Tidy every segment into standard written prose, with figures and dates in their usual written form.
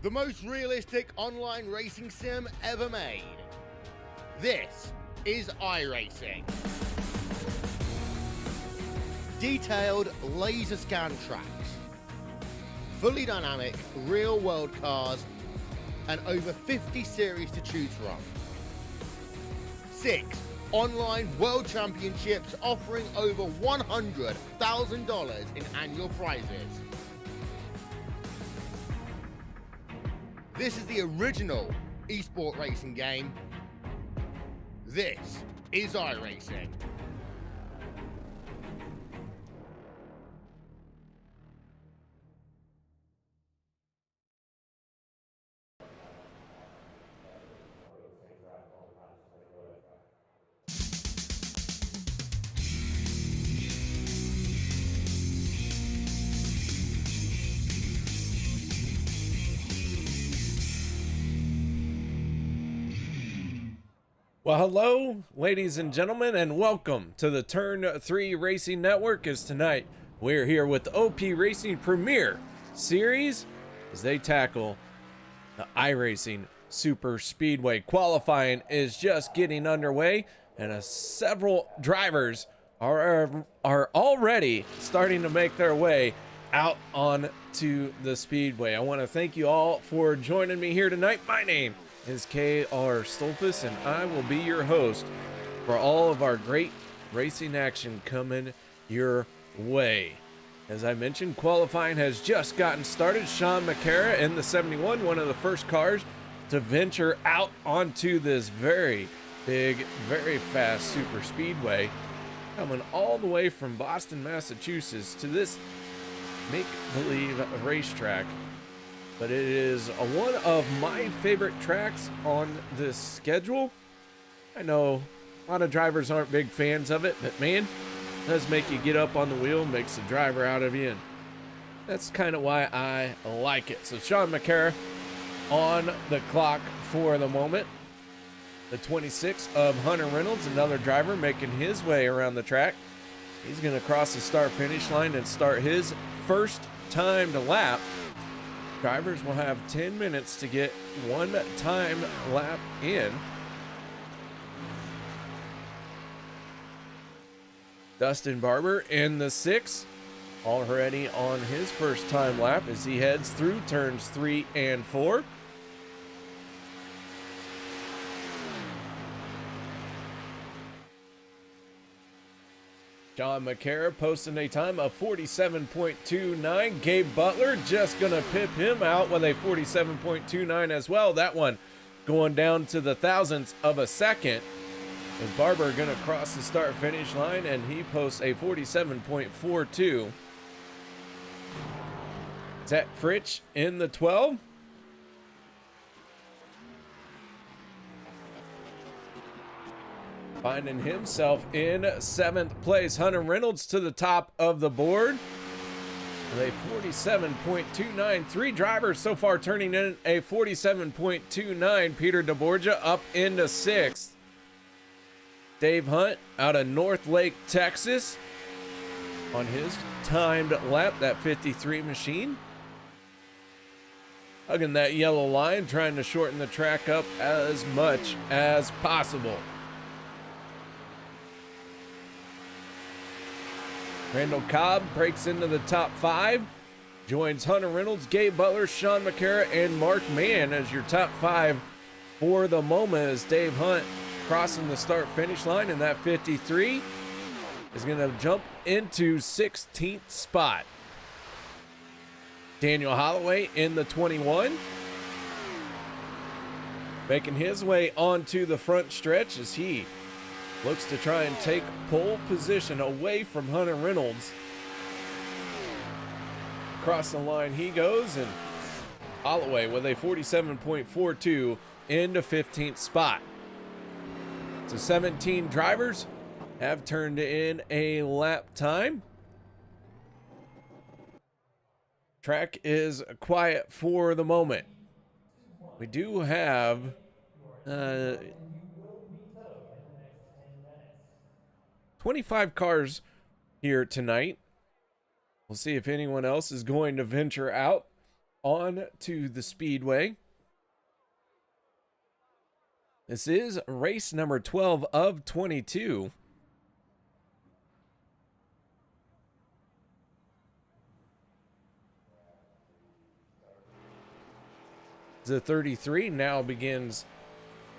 the most realistic online racing sim ever made. This is iRacing. Detailed laser scan tracks, fully dynamic real-world cars, and over 50 series to choose from. 6 online world championships offering over $100,000 in annual prizes. This is the original esport racing game. This is iRacing. Well, hello, ladies and gentlemen, and welcome to the Turn 3 Racing Network. As tonight we're here with the OP Racing Premier Series as they tackle the iRacing Superspeedway. Qualifying is just getting underway, and several drivers are already starting to make their way out onto the speedway. I want to thank you all for joining me here tonight. My name is K.R. Stolfus, and I will be your host for all of our great racing action coming your way. As I mentioned, qualifying has just gotten started. Sean McCara in the 71, one of the first cars to venture out onto this very big, very fast super speedway, coming all the way from Boston, Massachusetts to this make-believe racetrack. But it is one of my favorite tracks on this schedule. I know a lot of drivers aren't big fans of it, but man, it does make you get up on the wheel, makes the driver out of you, and that's kind of why I like it. So Sean McCara on the clock for the moment. The 26 of Hunter Reynolds, another driver making his way around the track. He's going to cross the start-finish line and start his first timed lap. Drivers will have 10 minutes to get one time lap in. Dustin Barber in the 6, already on his first time lap as he heads through turns 3 and 4. John McCara posting a time of 47.29. Gabe Butler just going to pip him out with a 47.29 as well. That one going down to the thousandths of a second. As Barber going to cross the start-finish line, and he posts a 47.42. Zach Fritsch in the 12. Finding himself in 7th place. Hunter Reynolds to the top of the board with a 47.29. 3 drivers so far turning in a 47.29. Peter DeBorgia up into 6th. Dave Hunt out of North Lake, Texas on his timed lap, that 53 machine. Hugging that yellow line, trying to shorten the track up as much as possible. Randall Cobb breaks into the top 5, joins Hunter Reynolds, Gabe Butler, Sean McCara, and Mark Mann as your top 5 for the moment, as Dave Hunt crossing the start-finish line, and that 53 is going to jump into 16th spot. Daniel Holloway in the 21, making his way onto the front stretch as he looks to try and take pole position away from Hunter Reynolds. Across the line he goes, and Holloway with a 47.42 into 15th spot. So 17 drivers have turned in a lap time. Track is quiet for the moment. We do have 25 cars here tonight. We'll see if anyone else is going to venture out on to the Speedway. This is race number 12 of 22. The 33 now begins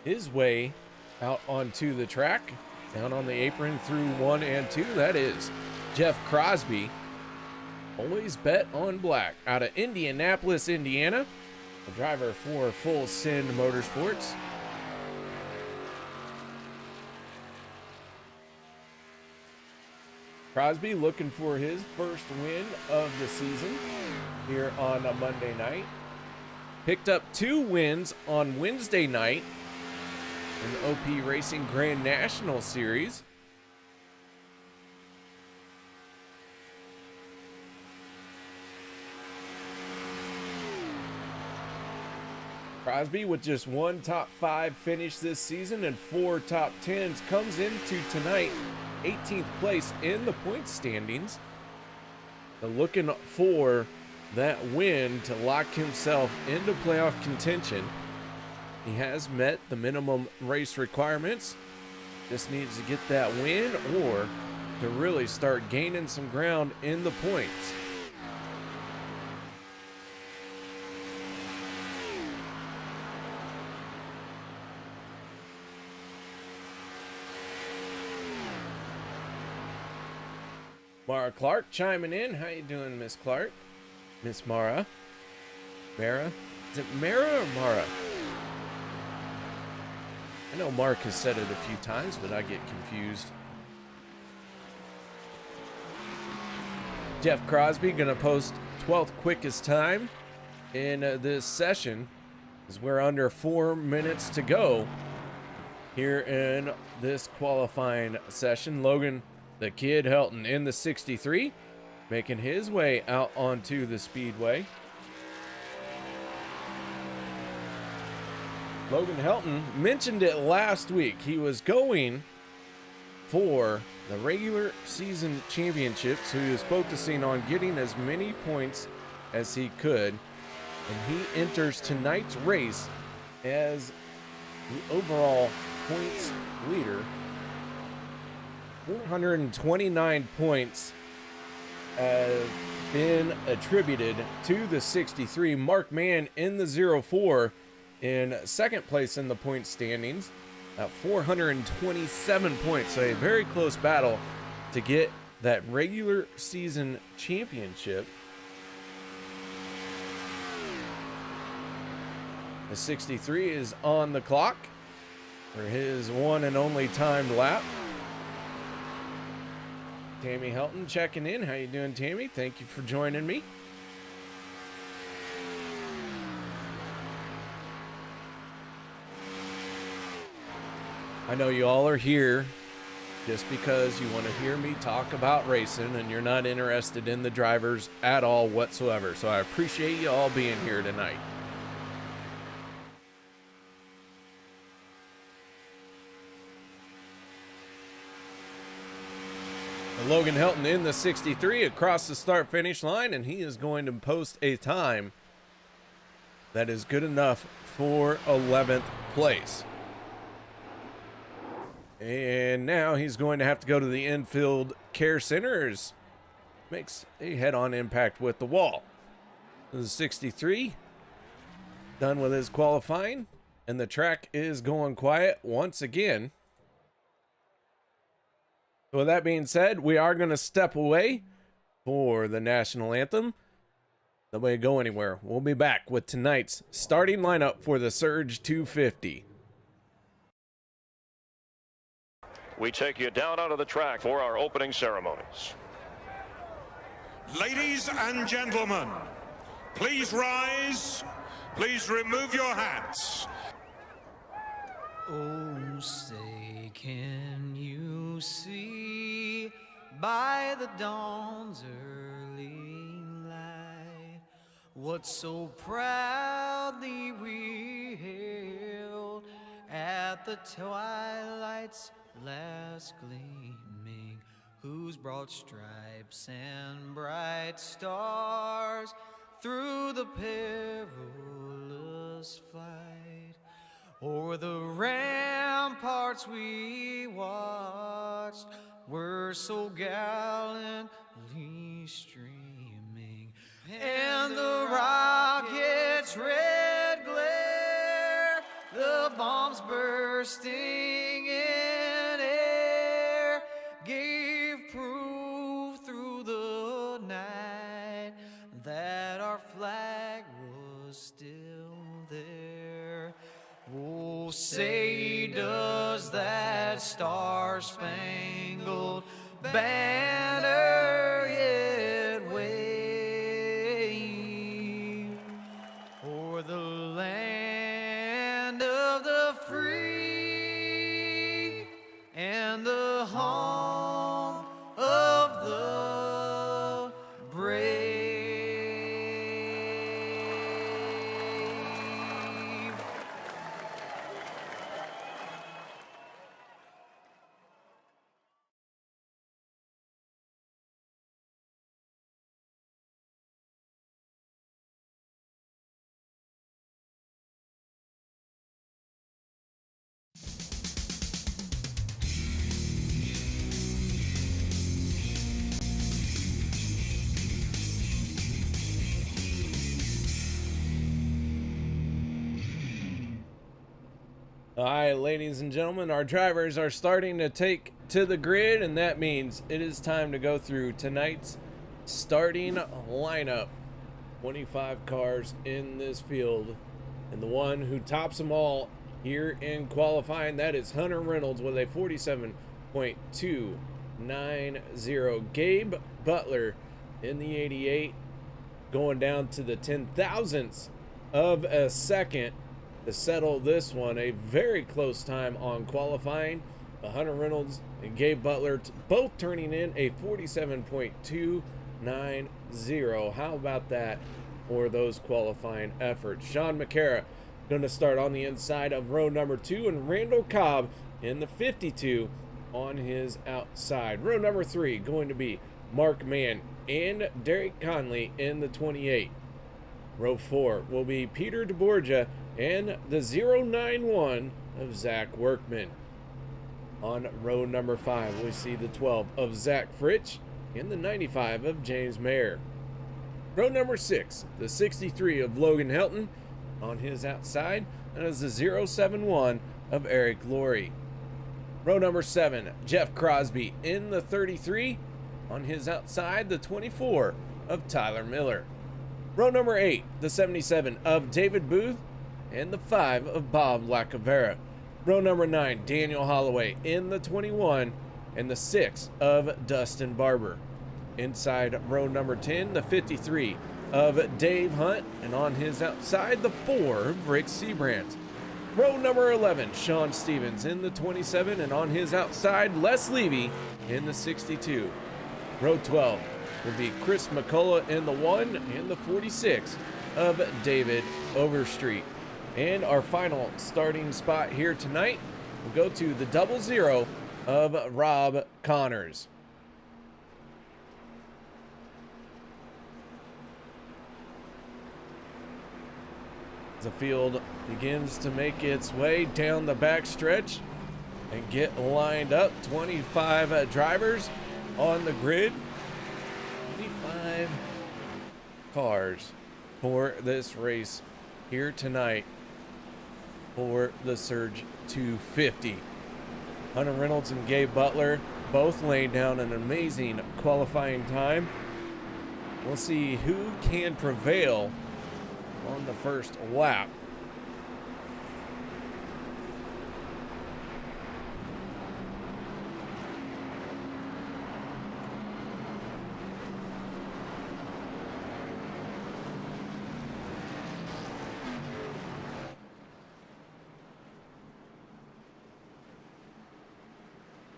his way out onto the track, down on the apron through 1 and 2. That is Jeff Crosby. Always bet on black, out of Indianapolis, Indiana. A driver for Full Send Motorsports. Crosby looking for his first win of the season here on a Monday night. Picked up 2 wins on Wednesday night in the OP Racing Grand National Series. Crosby, with just 1 top 5 finish this season and 4 top 10s, comes into tonight 18th place in the points standings. Looking for that win to lock himself into playoff contention. He has met the minimum race requirements. Just needs to get that win or to really start gaining some ground in the points. Mara Clark chiming in. How you doing, Miss Clark? Miss Mara? Mara? Is it Mara or Mara? I know Mark has said it a few times, but I get confused. Jeff Crosby gonna post 12th quickest time in this session, as we're under 4 minutes to go here in this qualifying session. Logan the Kid Helton in the 63, making his way out onto the Speedway. Logan Helton mentioned it last week. He was going for the regular season championship, so he was focusing on getting as many points as he could. And he enters tonight's race as the overall points leader. 429 points have been attributed to the 63. Mark Mann in the 04 in second place in the point standings at 427 points. So a very close battle to get that regular season championship. The 63 is on the clock for his one and only timed lap. Tammy Helton checking in. How you doing, Tammy? Thank you for joining me. I know you all are here just because you want to hear me talk about racing and you're not interested in the drivers at all whatsoever. So I appreciate you all being here tonight. Logan Helton in the 63 across the start finish line, and he is going to post a time that is good enough for 11th place. And now he's going to have to go to the infield care centers. Makes a head-on impact with the wall. The 63 done with his qualifying, and the track is going quiet once again. So with that being said, we are going to step away for the national anthem. Don't go anywhere. We'll be back with tonight's starting lineup for the Surge 250. We take you down onto the track for our opening ceremonies. Ladies and gentlemen, please rise. Please remove your hats. Oh, say, can you see by the dawn's early light what so proudly we hailed at the twilight's last gleaming, whose broad stripes and bright stars through the perilous flight. O'er the ramparts we watched were so gallantly streaming, and the rockets' red glare, the bombs bursting in air, gave proof through the night that our flag was still there. Oh, say does that star-spangled banner yet wave o'er the land of the free and the home of the brave. All right, ladies and gentlemen, our drivers are starting to take to the grid, and that means it is time to go through tonight's starting lineup. 25 cars in this field, and the one who tops them all here in qualifying, that is Hunter Reynolds with a 47.290. Gabe Butler in the 88, going down to the 10,000ths of a second to settle this one. A very close time on qualifying. Hunter Reynolds and Gabe Butler both turning in a 47.290. How about that for those qualifying efforts? Sean McCara going to start on the inside of row number 2, and Randall Cobb in the 52 on his outside. Row number 3 going to be Mark Mann and Derek Conley in the 28. Row 4 will be Peter DeBorgia and the 091 of Zach Workman. On row number 5, we see the 12 of Zach Fritsch and the 95 of James Mayer. Row number 6, the 63 of Logan Helton on his outside, and is the 071 of Eric Laurie. Row number 7, Jeff Crosby in the 33 on his outside, the 24 of Tyler Miller. Row number 8, the 77 of David Booth and the 5 of Bob Lacavera. Row number 9, Daniel Holloway in the 21 and the 6 of Dustin Barber. Inside row number 10, the 53 of Dave Hunt, and on his outside, the 4 of Rick Seabrandt. Row number 11, Sean Stevens in the 27, and on his outside, Les Levy in the 62. Row 12 will be Chris McCullough in the 1 and the 46 of David Overstreet. And our final starting spot here tonight will go to the 00 of Rob Connors. The field begins to make its way down the backstretch and get lined up. 25 drivers on the grid. 25 cars for this race here tonight for the Surge 250. Hunter Reynolds and Gabe Butler both laying down an amazing qualifying time. We'll see who can prevail on the first lap.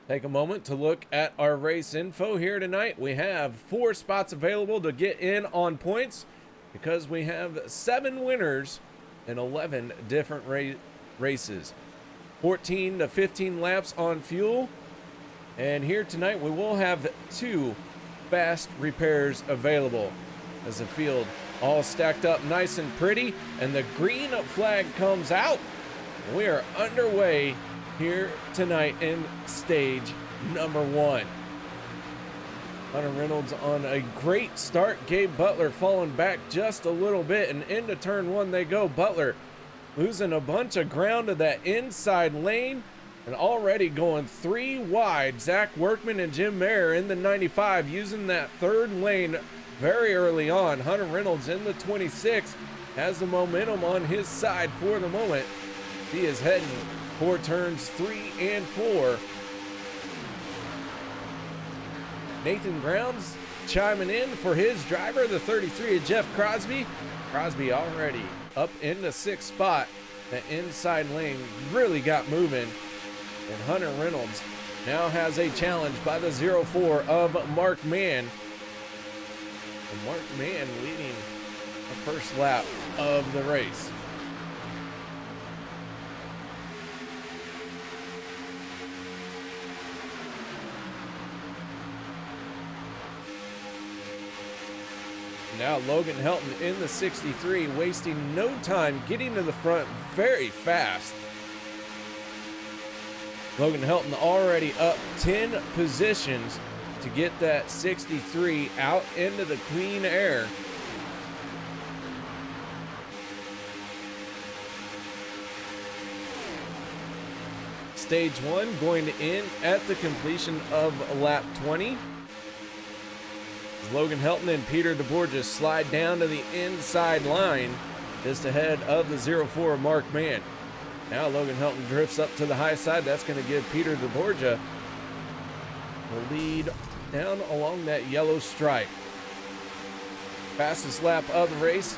Take a moment to look at our race info here tonight. We have 4 spots available to get in on points because we have 7 winners in 11 different races. 14 to 15 laps on fuel. And here tonight we will have 2 fast repairs available as the field all stacked up nice and pretty, and the green flag comes out. We are underway here tonight in stage number 1. Hunter Reynolds on a great start. Gabe Butler falling back just a little bit, and into turn 1 they go. Butler losing a bunch of ground to that inside lane and already going 3 wide. Zach Workman and Jim Mayer in the 95 using that third lane very early on. Hunter Reynolds in the 26 has the momentum on his side for the moment. He is heading for turns 3 and 4. Nathan Grounds chiming in for his driver, the 33 of Jeff Crosby. Crosby already up in the 6th spot. The inside lane really got moving, and Hunter Reynolds now has a challenge by the 04 of Mark Mann. And Mark Mann leading the first lap of the race. Now Logan Helton in the 63, wasting no time, getting to the front very fast. Logan Helton already up 10 positions to get that 63 out into the clean air. Stage 1 going to end at the completion of lap 20. Logan Helton and Peter DeBorges slide down to the inside line just ahead of the 04 Mark Mann. Now Logan Helton drifts up to the high side. That's going to give Peter DeBorges the lead down along that yellow stripe. Fastest lap of the race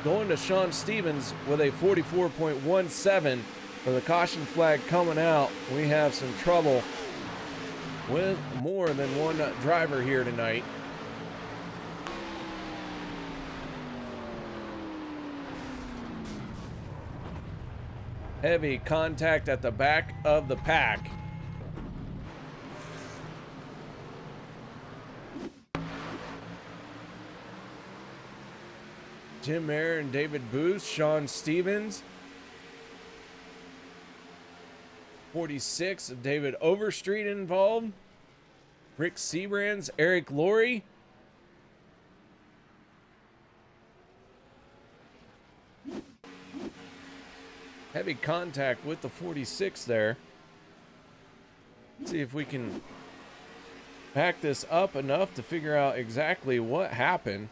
going to Sean Stevens with a 44.17. For the caution flag coming out, we have some trouble with more than one driver here tonight. Heavy contact at the back of the pack. Jim Mayer and David Booth, Sean Stevens. 46, David Overstreet involved. Rick Seabrands, Eric Laurie. Heavy contact with the 46 there. Let's see if we can back this up enough to figure out exactly what happened.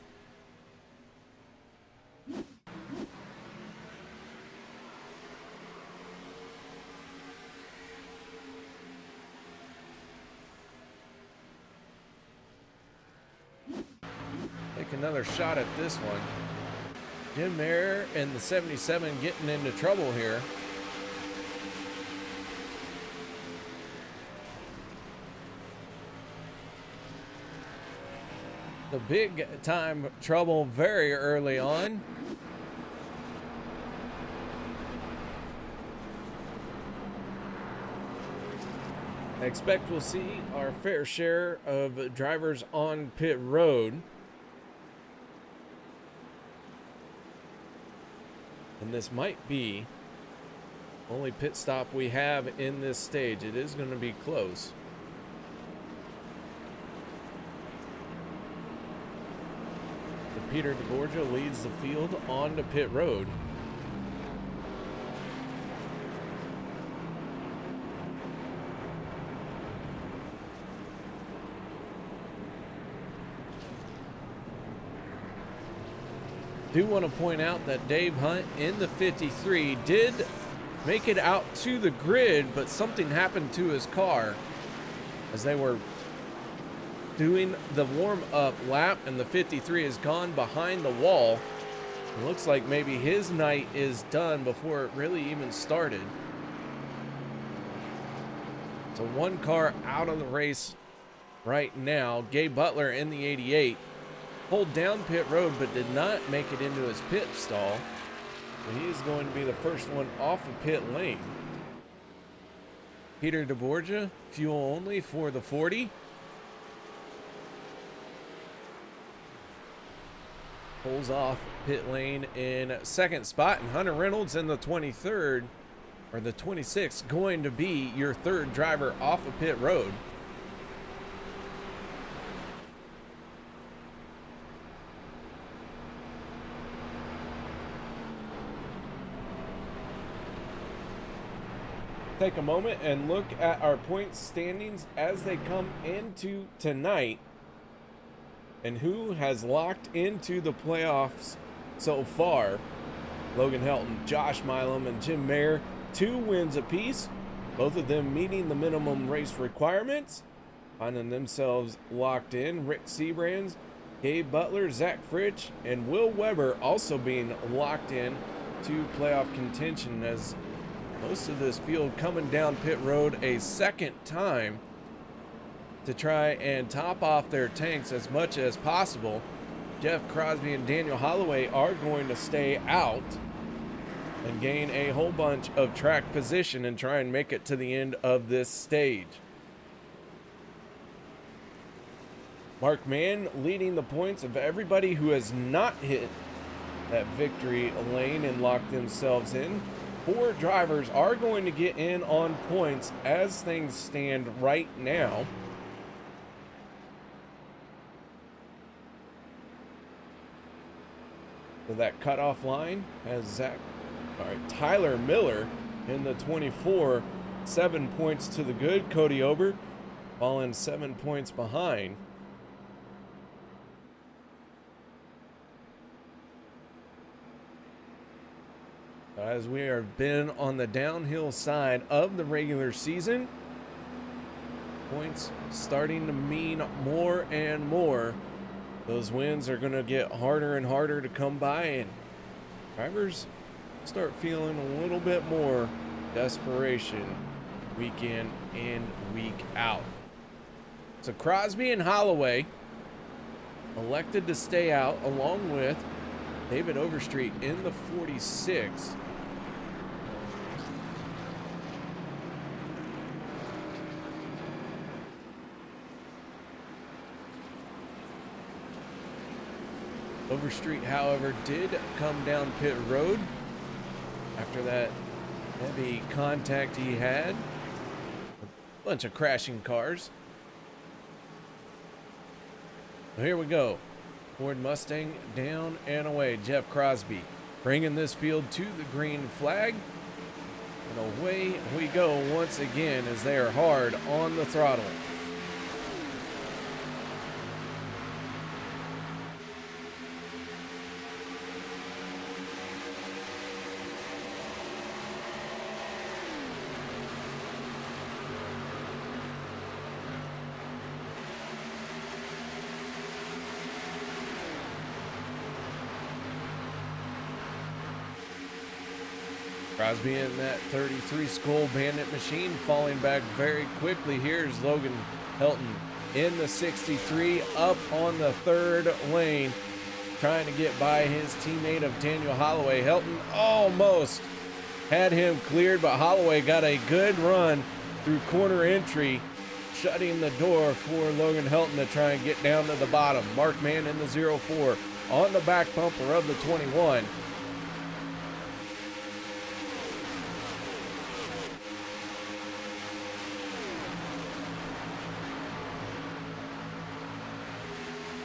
Take another shot at this one. Jim Mayer and the 77 getting into trouble here. The big time trouble very early on. I expect we'll see our fair share of drivers on pit road. And this might be the only pit stop we have in this stage. It is going to be close. The Peter DeBorgia leads the field onto pit road. Do want to point out that Dave Hunt in the 53 did make it out to the grid, but something happened to his car as they were doing the warm-up lap, and the 53 has gone behind the wall. It looks like maybe his night is done before it really even started. So one car out of the race right now. Gabe Butler in the 88. Pulled down pit road but did not make it into his pit stall. And he is going to be the first one off the pit lane. Peter DeBorgia, fuel only for the 40. pulls off pit lane in second spot, and Hunter Reynolds in the 23rd or the 26th going to be your third driver off of pit road. Take a moment and look at our points standings as they come into tonight and who has locked into the playoffs so far. Logan Helton, Josh Milam, and Jim Mayer, 2 wins apiece, both of them meeting the minimum race requirements, finding themselves locked in. Rick Sebrands, Gabe Butler, Zach Fritsch, and Will Weber also being locked in to playoff contention, as most of this field coming down pit road a second time to try and top off their tanks as much as possible. Jeff Crosby and Daniel Holloway are going to stay out and gain a whole bunch of track position and try and make it to the end of this stage. Mark Mann leading the points of everybody who has not hit that victory lane and locked themselves in. 4 drivers are going to get in on points as things stand right now. So that cutoff line has Tyler Miller in the 24, 7 points to the good. Cody Ober falling 7 points behind. As we have been on the downhill side of the regular season, points starting to mean more and more. Those wins are going to get harder and harder to come by, and drivers start feeling a little bit more desperation week in and week out. So Crosby and Holloway elected to stay out, along with David Overstreet in the 46. Overstreet, however, did come down pit road after that heavy contact he had. A bunch of crashing cars. So here we go. Ford Mustang down and away. Jeff Crosby bringing this field to the green flag. And away we go once again as they are hard on the throttle. Crosby in that 33 Skull Bandit machine, falling back very quickly. Here's Logan Helton in the 63, up on the 3rd lane, trying to get by his teammate of Daniel Holloway. Helton almost had him cleared, but Holloway got a good run through corner entry, shutting the door for Logan Helton to try and get down to the bottom. Mark Mann in the 04 on the back bumper of the 21.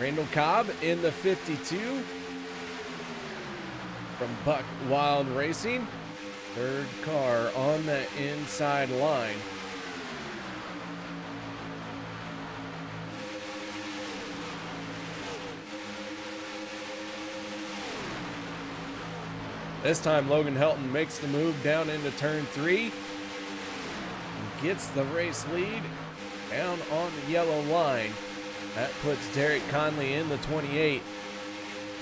Randall Cobb in the 52 from Buck Wild Racing. 3rd car on the inside line. This time Logan Helton makes the move down into turn 3 and gets the race lead down on the yellow line. That puts Derek Conley in the 28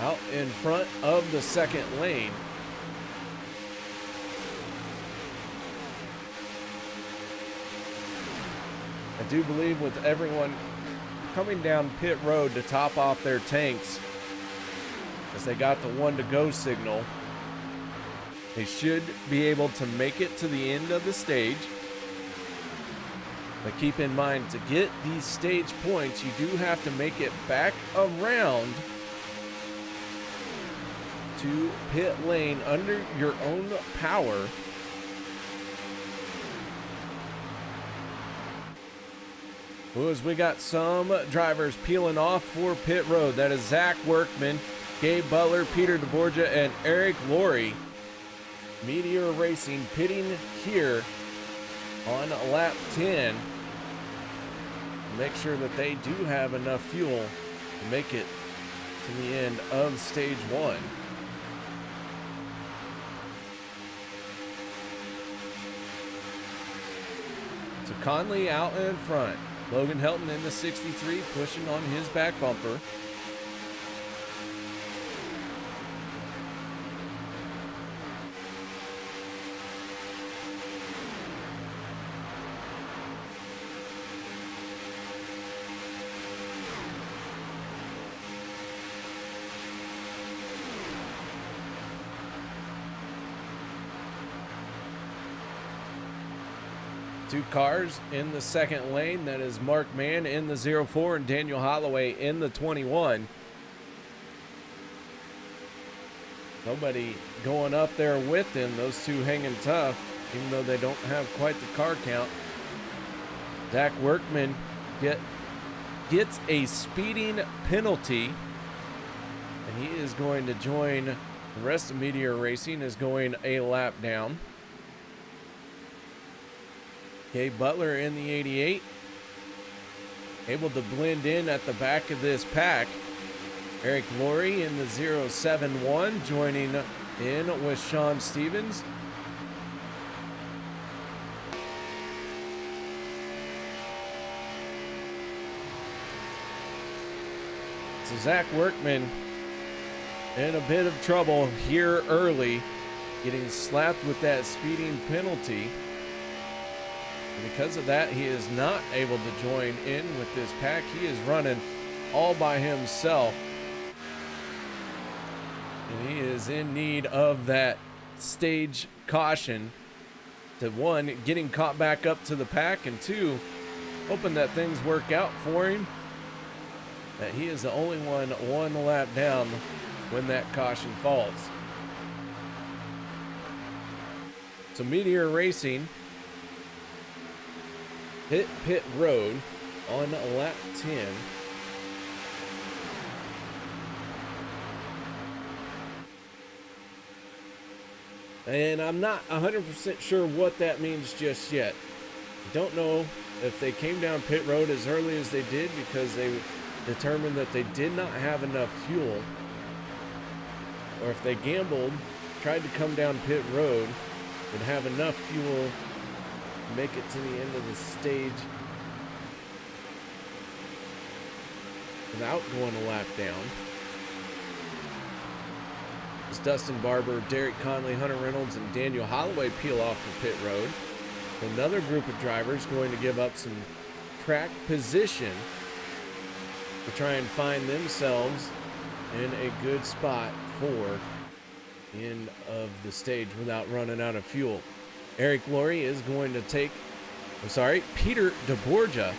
out in front of the 2nd lane. I do believe with everyone coming down pit road to top off their tanks, as they got the 1 to go signal, they should be able to make it to the end of the stage. But keep in mind, to get these stage points, you do have to make it back around to pit lane under your own power. Well, as we got some drivers peeling off for pit road. That is Zach Workman, Gabe Butler, Peter DeBorgia, and Eric Laurie. Meteor Racing pitting here on lap 10. Make sure that they do have enough fuel to make it to the end of stage 1. So Conley out in front. Logan Helton in the 63 pushing on his back bumper. Two cars in the second lane. That is Mark Mann in the 04 and Daniel Holloway in the 21. Nobody going up there with them. Those two hanging tough, even though they don't have quite the car count. Zach Workman gets a speeding penalty, and he is going to join the rest of Meteor Racing, is going a lap down. Gabe Butler in the 88, able to blend in at the back of this pack. Eric Laurie in the 071 joining in with Sean Stevens. So Zach Workman in a bit of trouble here early, getting slapped with that speeding penalty. And because of that, he is not able to join in with this pack. He is running all by himself. And he is in need of that stage caution to, one, getting caught back up to the pack, and two, hoping that things work out for him. That he is the only one lap down when that caution falls. So Meteor Racing hit pit road on lap 10. And I'm not 100% sure what that means just yet. I don't know if they came down pit road as early as they did because they determined that they did not have enough fuel, or if they gambled, tried to come down pit road and have enough fuel make it to the end of the stage without going a lap down. As Dustin Barber, Derek Conley, Hunter Reynolds, and Daniel Holloway peel off the pit road. Another group of drivers going to give up some track position to try and find themselves in a good spot for the end of the stage without running out of fuel. Eric Laurie is going to Peter DeBorgia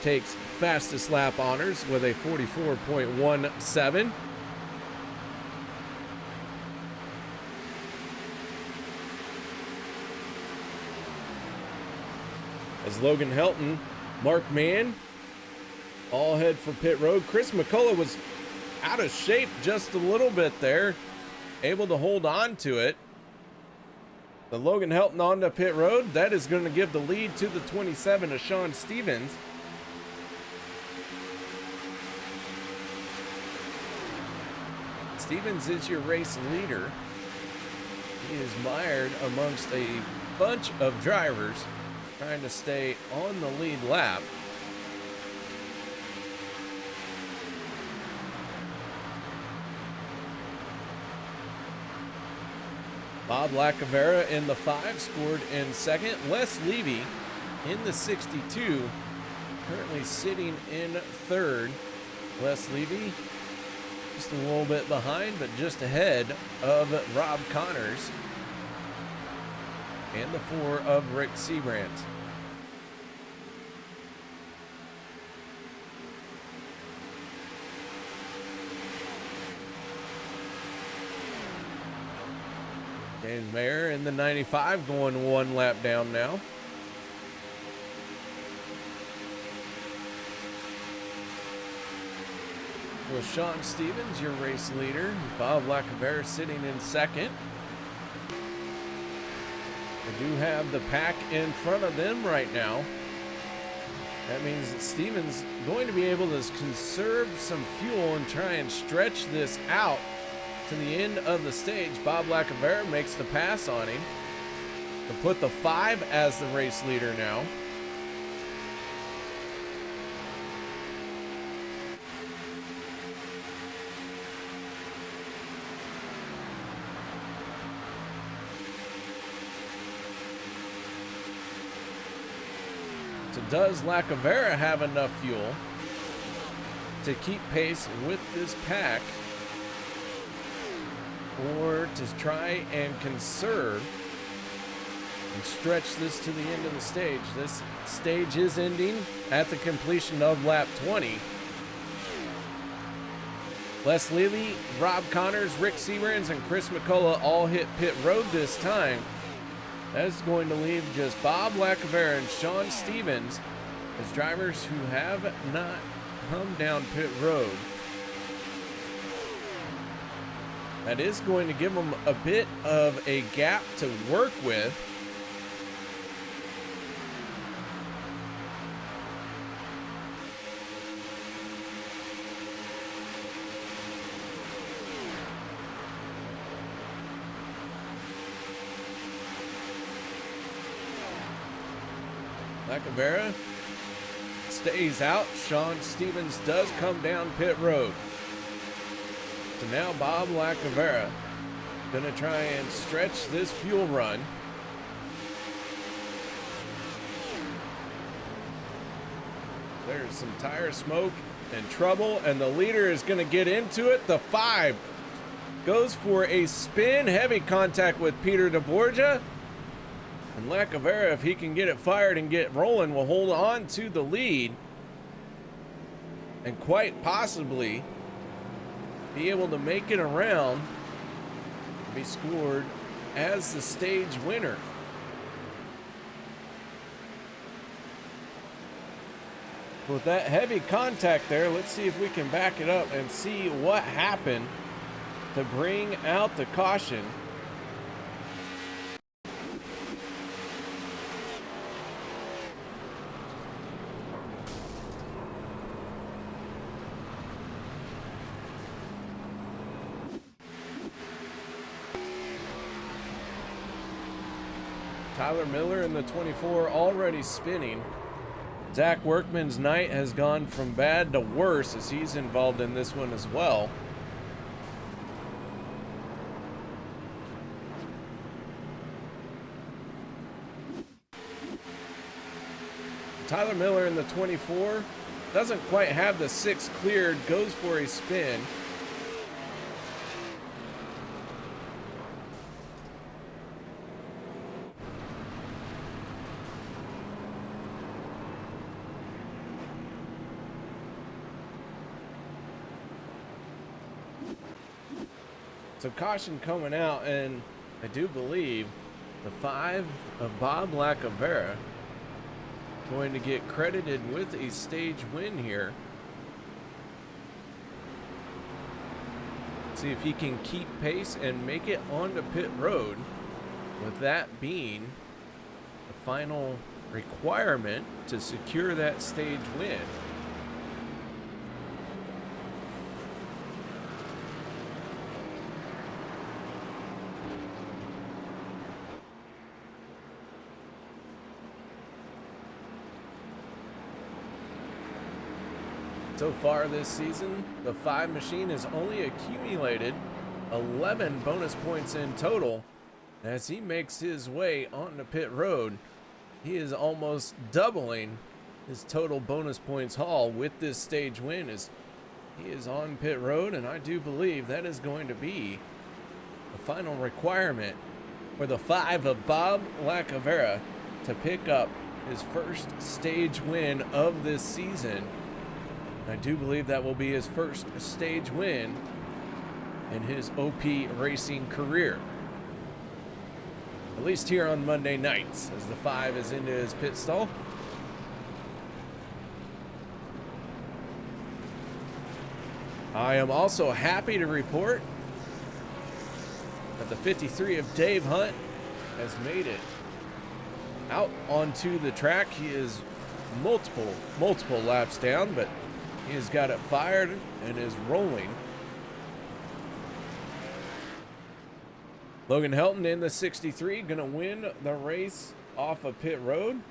takes fastest lap honors with a 44.17. As Logan Helton, Mark Mann, all head for pit road. Chris McCullough was out of shape just a little bit there, able to hold on to it. The Logan Helton onto pit road. That is going to give the lead to the 27 to Sean Stevens. Stevens is your race leader. He is mired amongst a bunch of drivers trying to stay on the lead lap. Bob Lacavera in the 5 scored in second. Les Levy in the 62, currently sitting in third. Les Levy just a little bit behind, but just ahead of Rob Connors and the 4 of Rick Seabrandt. James Mayer in the 95 going one lap down now. With Sean Stevens, your race leader. Bob Lacavera sitting in second. They do have the pack in front of them right now. That means that Stevens going to be able to conserve some fuel and try and stretch this out to the end of the stage. Bob Lacavera makes the pass on him to put the 5 as the race leader now. So does Lacavera have enough fuel to keep pace with this pack, or to try and conserve and stretch this to the end of the stage? This stage is ending at the completion of lap 20. Les Lilly, Rob Connors, Rick Seaburns, and Chris McCullough all hit pit road this time. That's going to leave just Bob Lacavera and Sean Stevens as drivers who have not come down pit road. That is going to give them a bit of a gap to work with. Lacavera stays out. Sean Stevens does come down pit road. So now Bob Lacavera going to try and stretch this fuel run. There's some tire smoke and trouble, and the leader is going to get into it. The 5 goes for a spin. Heavy contact with Peter DeBorgia. And Lacavera, if he can get it fired and get rolling, will hold on to the lead and quite possibly be able to make it around and be scored as the stage winner. With that heavy contact there, let's see if we can back it up and see what happened to bring out the caution. Tyler Miller in the 24 already spinning. Zach Workman's night has gone from bad to worse as he's involved in this one as well. Tyler Miller in the 24 doesn't quite have the 6 cleared, goes for a spin. So caution coming out, and I do believe the 5 of Bob Lacavera going to get credited with a stage win here. See if he can keep pace and make it onto pit road, with that being the final requirement to secure that stage win. So far this season, the 5 machine has only accumulated 11 bonus points in total. As he makes his way onto pit road, he is almost doubling his total bonus points haul with this stage win as he is on pit road, and I do believe that is going to be the final requirement for the 5 of Bob Lacavera to pick up his first stage win of this season. I do believe that will be his first stage win in his OP racing career. at least here on Monday nights, as the 5 is into his pit stall. I am also happy to report that the 53 of Dave Hunt has made it out onto the track. He is multiple laps down, but he has got it fired and is rolling. Logan Helton in the 63 gonna win the race off of pit road.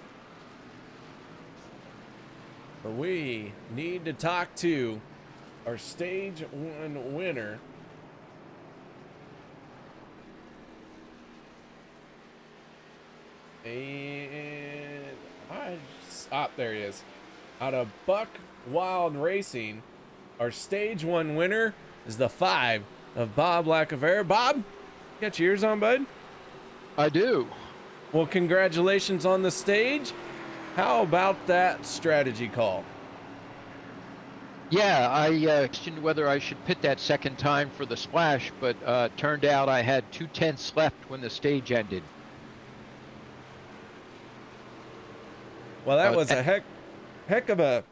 But we need to talk to our stage 1 winner. And there he is. Out of Buck Wild Racing, our stage 1 winner is the 5 of Bob Lacavera. Bob, got your ears on, bud? I do. Well, congratulations on the stage. How about that strategy call? Yeah, I questioned whether I should pit that second time for the splash, but turned out I had 2/10 left when the stage ended. Well, that was a heck of a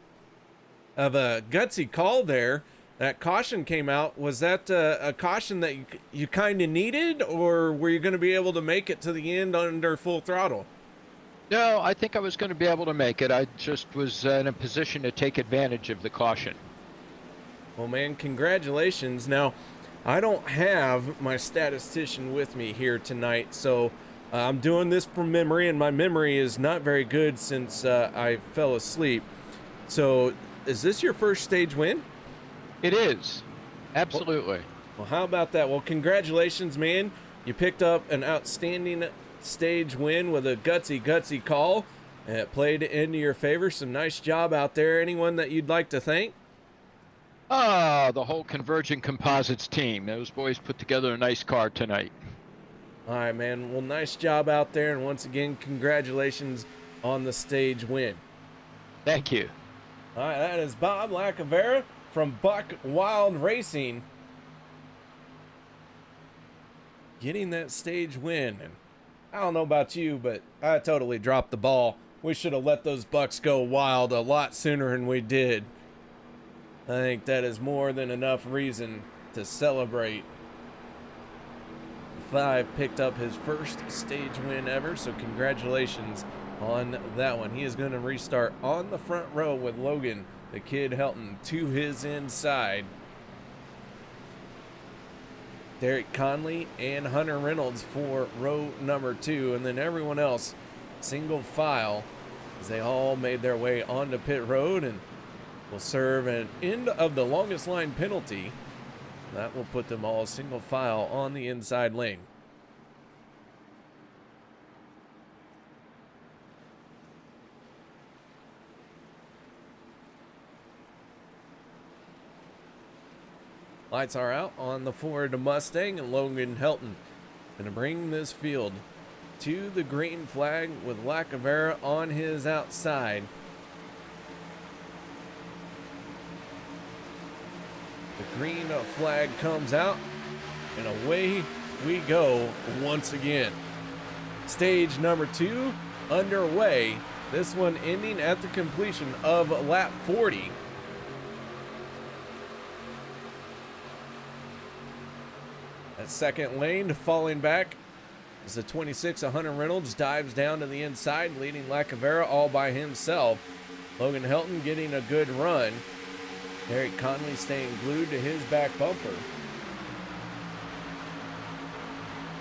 gutsy call there. That caution came out. Was that a caution that you kind of needed, or were you going to be able to make it to the end under full throttle? No, I think I was going to be able to make it. I just was in a position to take advantage of the caution. Well, man, congratulations. Now, I don't have my statistician with me here tonight, so I'm doing this from memory, and my memory is not very good since I fell asleep. So, is this your first stage win? It is. Absolutely. Well, how about that? Well, congratulations, man. You picked up an outstanding stage win with a gutsy call, and it played into your favor. So nice job out there. Anyone that you'd like to thank? The whole Convergent Composites team. Those boys put together a nice car tonight. All right, man. Well, nice job out there, and once again, congratulations on the stage win. Thank you. All right, that is Bob Lacavera from Buck Wild Racing getting that stage win. And I don't know about you, but I totally dropped the ball. We should have let those Bucks go wild a lot sooner than we did. I think that is more than enough reason to celebrate. 5 picked up his first stage win ever, so congratulations on that one. He is going to restart on the front row with Logan, the Kid Helton, to his inside. Derek Conley and Hunter Reynolds for row number 2, and then everyone else single file as they all made their way onto pit road and will serve an end of the longest line penalty. That will put them all single file on the inside lane. Lights are out on the Ford Mustang, and Logan Helton going to bring this field to the green flag with Lacavera on his outside. The green flag comes out, and away we go once again. Stage number 2 underway. This one ending at the completion of lap 40. That second lane falling back as the 26 of Hunter Reynolds dives down to the inside, leading Lacavera all by himself. Logan Helton getting a good run. Derek Conley staying glued to his back bumper.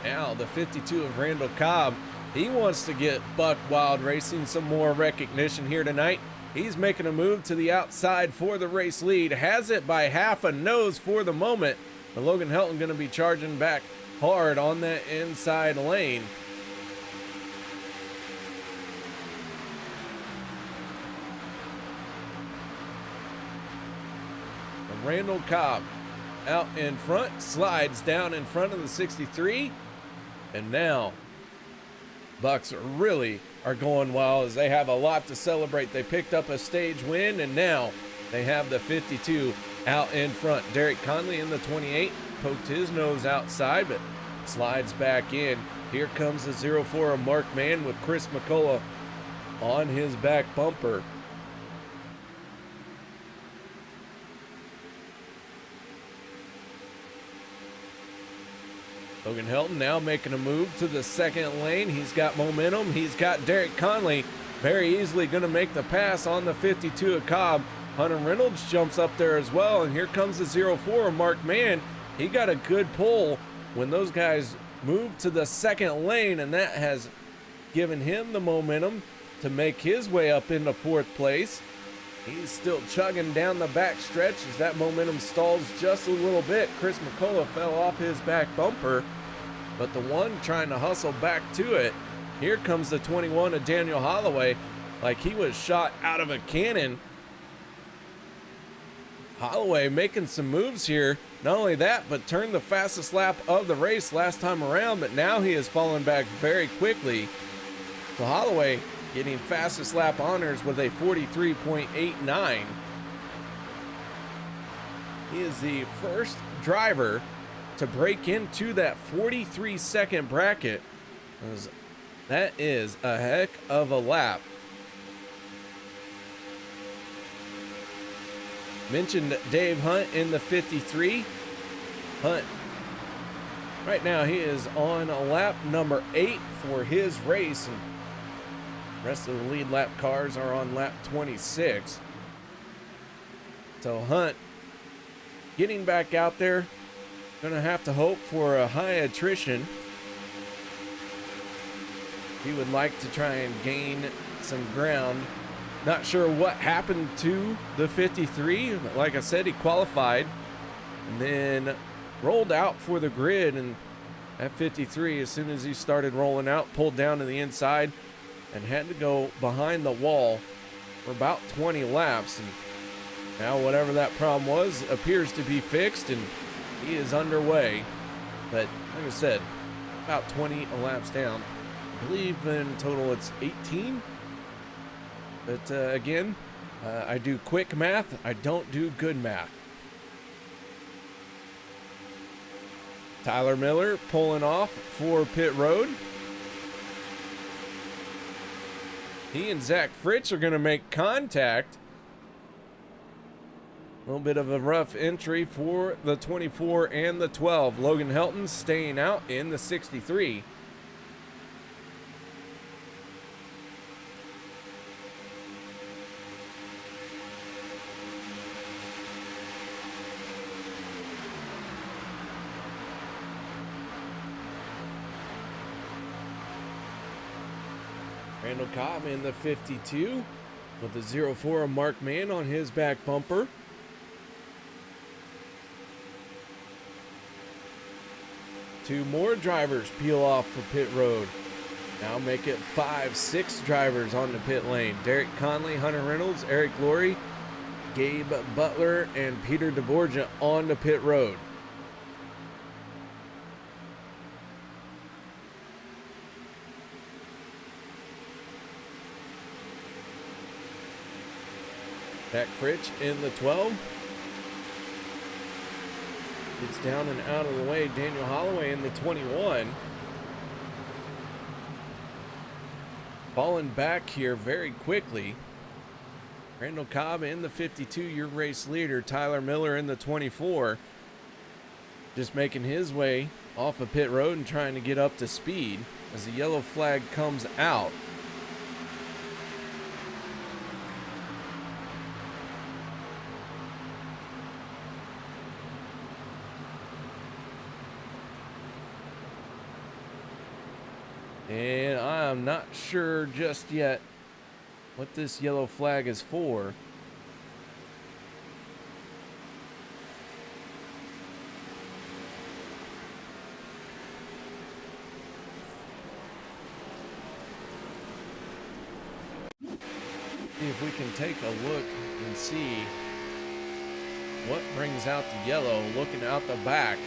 Now the 52 of Randall Cobb. He wants to get Buck Wild Racing some more recognition here tonight. He's making a move to the outside for the race lead. Has it by half a nose for the moment. But Logan Helton going to be charging back hard on that inside lane. And Randall Cobb out in front, slides down in front of the 63. And now Bucks really are going well as they have a lot to celebrate. They picked up a stage win, and now they have the 52 out in front. Derek Conley in the 28 poked his nose outside, but slides back in. Here comes the 04 of Mark Mann with Chris McCullough on his back bumper. Logan Helton now making a move to the second lane. He's got momentum. He's got Derek Conley very easily going to make the pass on the 52 of Cobb. Hunter Reynolds jumps up there as well. And here comes the 04 of Mark Mann. He got a good pull when those guys moved to the second lane, and that has given him the momentum to make his way up into fourth place. He's still chugging down the back stretch as that momentum stalls just a little bit. Chris McCullough fell off his back bumper, but the one trying to hustle back to it. Here comes the 21 of Daniel Holloway, like he was shot out of a cannon. Holloway making some moves here. Not only that, but turned the fastest lap of the race last time around, but now he has fallen back very quickly. So Holloway getting fastest lap honors with a 43.89. He is the first driver to break into that 43-second bracket. That is a heck of a lap. Mentioned Dave Hunt in the 53. Hunt, right now he is on lap number 8 for his race, and the rest of the lead lap cars are on lap 26. So Hunt getting back out there, gonna have to hope for a high attrition. He would like to try and gain some ground. Not sure what happened to the 53, but like I said, he qualified and then rolled out for the grid, and at 53, as soon as he started rolling out, pulled down to the inside and had to go behind the wall for about 20 laps. And now whatever that problem was appears to be fixed, and he is underway. But like I said, about 20 laps down. I believe in total it's 18. But again, I do quick math. I don't do good math. Tyler Miller pulling off for pit road. He and Zach Fritz are going to make contact. A little bit of a rough entry for the 24 and the 12. Logan Helton staying out in the 63. Randall Cobb in the 52 with the 04 of Mark Mann on his back bumper. Two more drivers peel off for pit road. Now make it 5-6 drivers on the pit lane. Derek Conley, Hunter Reynolds, Eric Laurie, Gabe Butler, and Peter DeBorgia on the pit road. Zach Fritz in the 12. Gets down and out of the way. Daniel Holloway in the 21. Falling back here very quickly. Randall Cobb in the 52, your race leader. Tyler Miller in the 24. Just making his way off of pit road and trying to get up to speed as the yellow flag comes out. And I'm not sure just yet what this yellow flag is for. See if we can take a look and see what brings out the yellow, looking out the back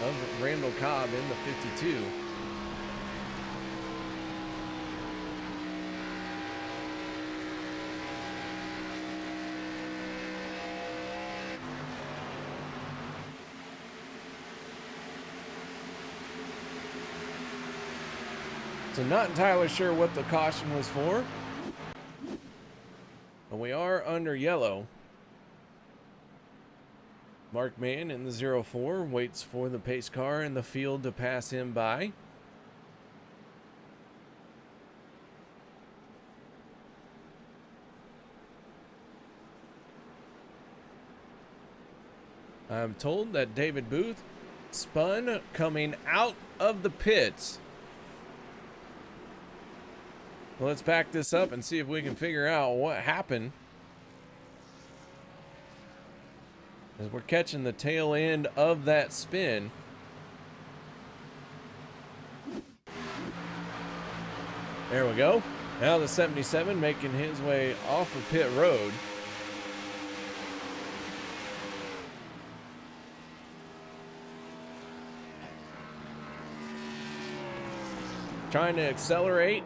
of Randall Cobb in the 52. So not entirely sure what the caution was for. But we are under yellow. Mark Mann in the 04 waits for the pace car in the field to pass him by. I'm told that David Booth spun coming out of the pits. Well, let's back this up and see if we can figure out what happened. As we're catching the tail end of that spin. There we go. Now the 77 making his way off of pit road. Trying to accelerate,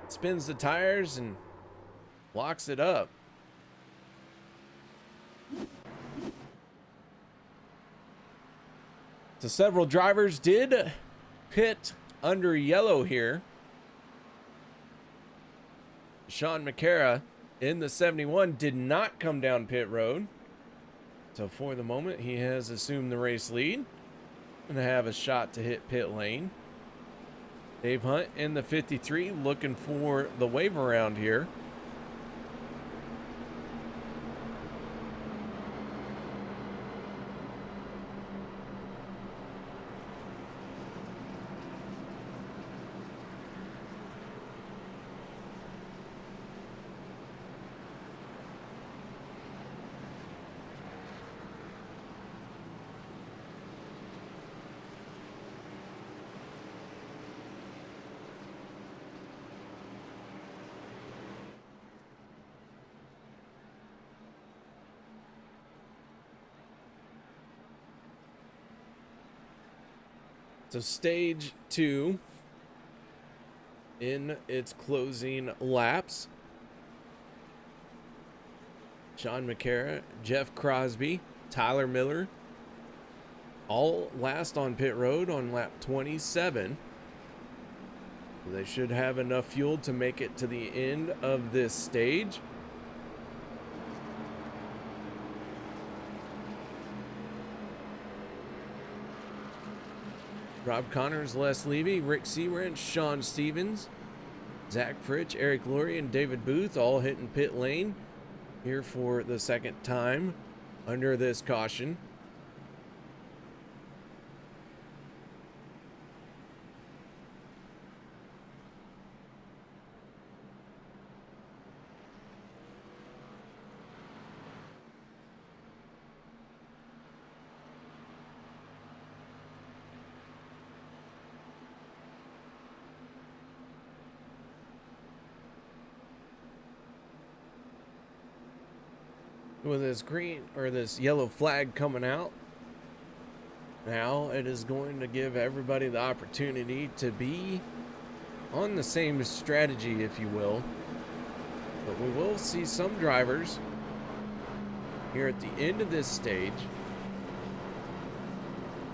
spins the tires and locks it up. So several drivers did pit under yellow here. Sean McCara in the 71 did not come down pit road. So for the moment, he has assumed the race lead and have a shot to hit pit lane. Dave Hunt in the 53 looking for the wave around here. So stage 2 in its closing laps. Sean McCara, Jeff Crosby, Tyler Miller, all last on pit road on lap 27. They should have enough fuel to make it to the end of this stage. Rob Connors, Les Levy, Rick Seawrench, Sean Stevens, Zach Fritsch, Eric Lurie, and David Booth all hitting pit lane here for the second time under this caution. With this green or this yellow flag coming out, now it is going to give everybody the opportunity to be on the same strategy, if you will. But we will see some drivers here at the end of this stage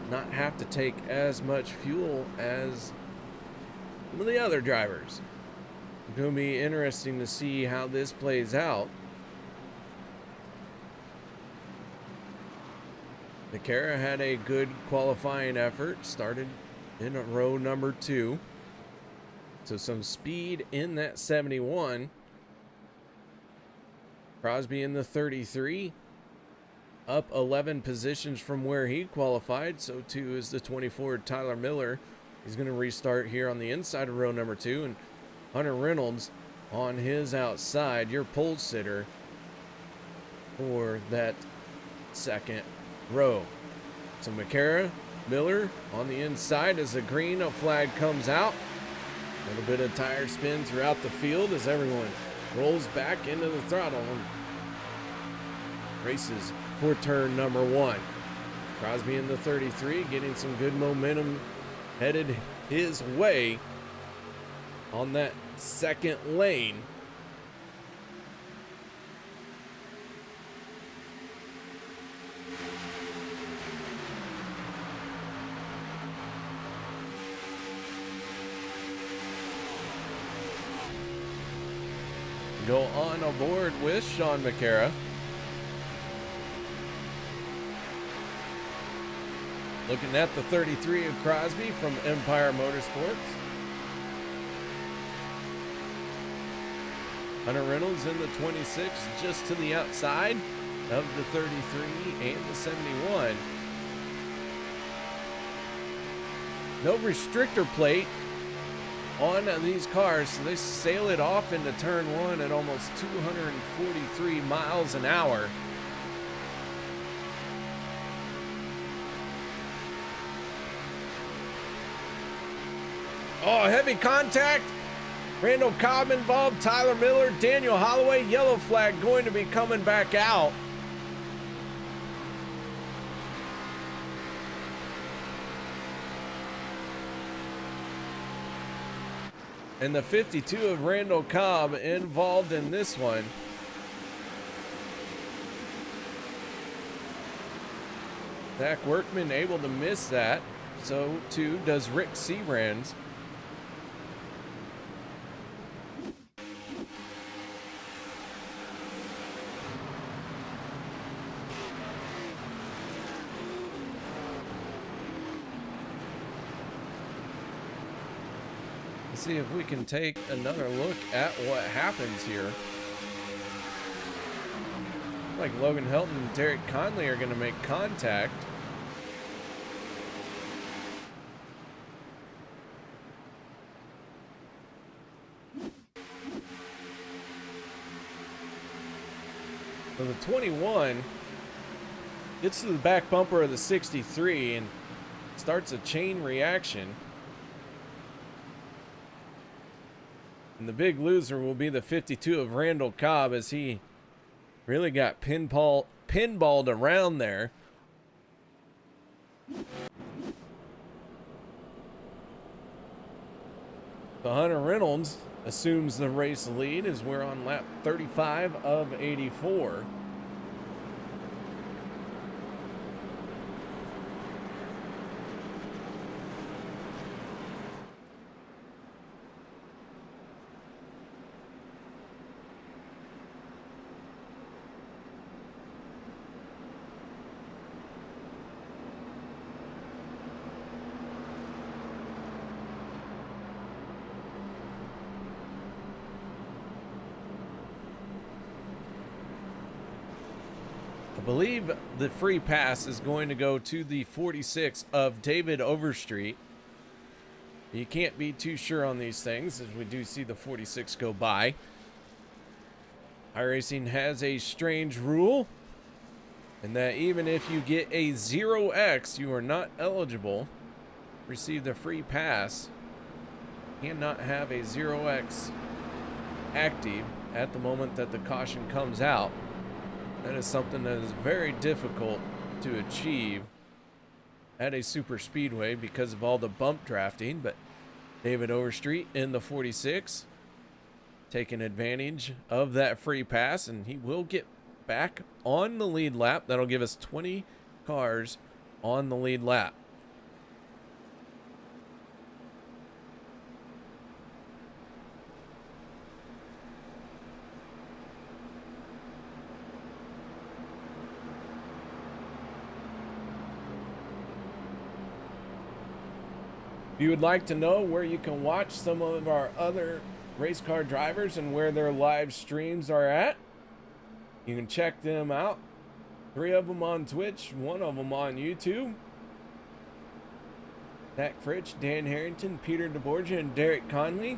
not have to take as much fuel as some of the other drivers. It's going to be interesting to see how this plays out. McCara had a good qualifying effort, started in row number 2. So some speed in that 71. Crosby in the 33, up 11 positions from where he qualified. So too is the 24, Tyler Miller. He's going to restart here on the inside of row number 2. And Hunter Reynolds on his outside, your pole sitter for that second row. So McCara, Miller on the inside as the green flag comes out. A little bit of tire spin throughout the field as everyone rolls back into the throttle and races for turn number 1. Crosby in the 33 getting some good momentum headed his way on that second lane. on board with Sean McCara. Looking at the 33 of Crosby from Empire Motorsports. Hunter Reynolds in the 26, just to the outside of the 33 and the 71. No restrictor plate on these cars, so they sail it off into turn one at almost 243 miles an hour. Oh, heavy contact. Randall Cobb involved, Tyler Miller, Daniel Holloway, yellow flag going to be coming back out. And the 52 of Randall Cobb involved in this one. Zach Workman able to miss that. So too does Rick Seabrands. See if we can take another look at what happens here. Like Logan Helton and Derek Conley are going to make contact. So the 21 gets to the back bumper of the 63 and starts a chain reaction. And the big loser will be the 52 of Randall Cobb, as he really got pinballed around there. The Hunter Reynolds assumes the race lead as we're on lap 35 of 84. I believe the free pass is going to go to the 46 of David Overstreet. You can't be too sure on these things, as we do see the 46 go by. iRacing has a strange rule, and that even if you get a 0x, you are not eligible to receive the free pass. You cannot have a 0x active at the moment that the caution comes out. That is something that is very difficult to achieve at a super speedway because of all the bump drafting. But David Overstreet in the 46 taking advantage of that free pass, and he will get back on the lead lap. That'll give us 20 cars on the lead lap. If you would like to know where you can watch some of our other race car drivers and where their live streams are at, you can check them out. 3 of them on Twitch, 1 of them on YouTube. Zach Fritsch, Dan Harrington, Peter DeBorgia, and Derek Conley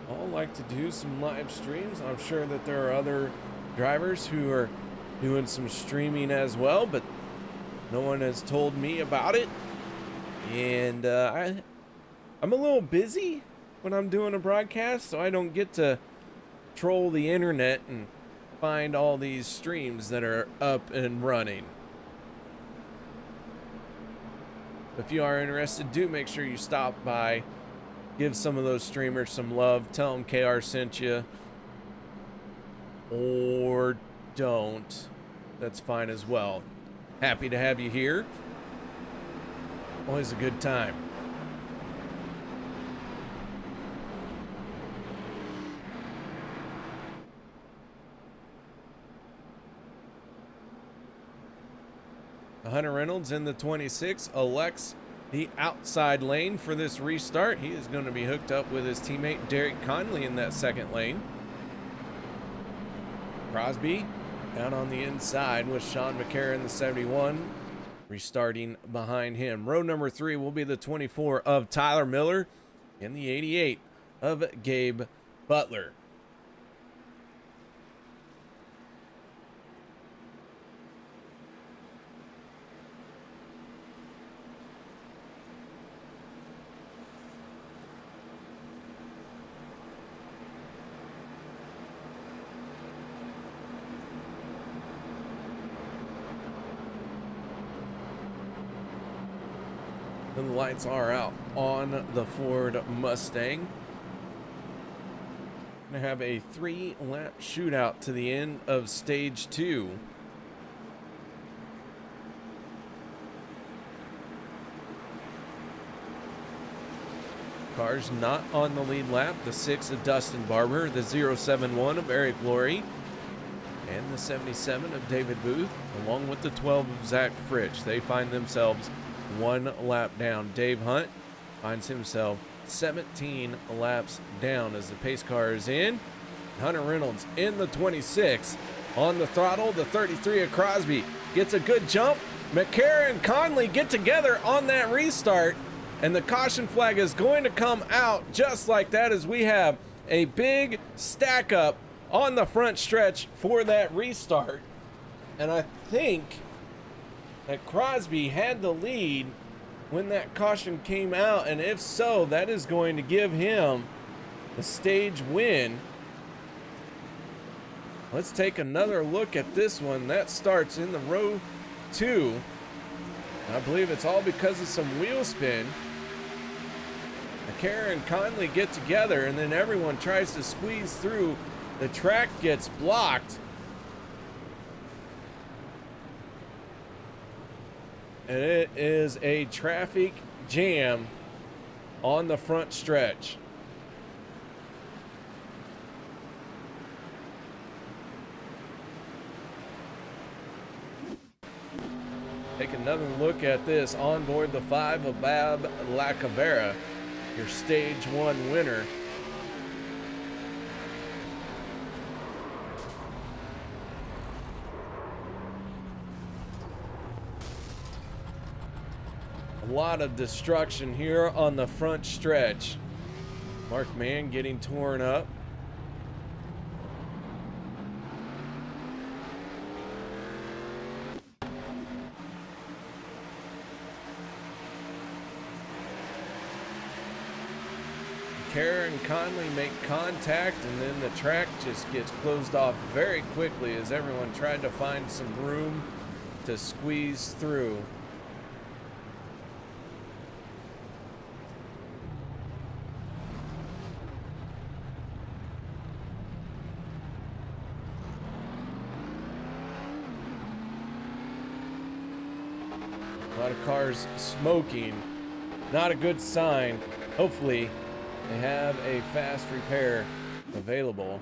all like to do some live streams. I'm sure that there are other drivers who are doing some streaming as well, but no one has told me about it. And I'm a little busy when I'm doing a broadcast, so I don't get to troll the internet and find all these streams that are up and running. If you are interested, do make sure you stop by, give some of those streamers some love, tell them KR sent you, or don't. That's fine as well. Happy to have you here. Always a good time. Hunter Reynolds in the 26 elects the outside lane for this restart. He is going to be hooked up with his teammate Derek Conley in that second lane. Crosby down on the inside with Sean McCarron in the 71, restarting behind him. Row number 3 will be the 24 of Tyler Miller and the 88 of Gabe Butler. The lights are out on the Ford Mustang. Gonna have a 3-lap shootout to the end of stage 2. Cars not on the lead lap. The 6 of Dustin Barber, the 071 of Eric Laurie, and the 77 of David Booth, along with the 12 of Zach Fritsch. They find themselves 1 lap down. Dave Hunt finds himself 17 laps down as the pace car is in. Hunter Reynolds in the 26 on the throttle. The 33 of Crosby gets a good jump. McCarron and Conley get together on that restart, and the caution flag is going to come out just like that as we have a big stack up on the front stretch for that restart. And I think that Crosby had the lead when that caution came out, and if so, that is going to give him the stage win. Let's take another look at this one. That starts in the row 2. I believe it's all because of some wheel spin. McCarron and Conley get together, and then everyone tries to squeeze through. The track gets blocked. And it is a traffic jam on the front stretch. Take another look at this on board the 5 of Bab Lacavera, your stage 1 winner. A lot of destruction here on the front stretch. Mark Mann getting torn up. Kara and Conley make contact, and then the track just gets closed off very quickly as everyone tried to find some room to squeeze through. A lot of cars smoking. Not a good sign. Hopefully they have a fast repair available.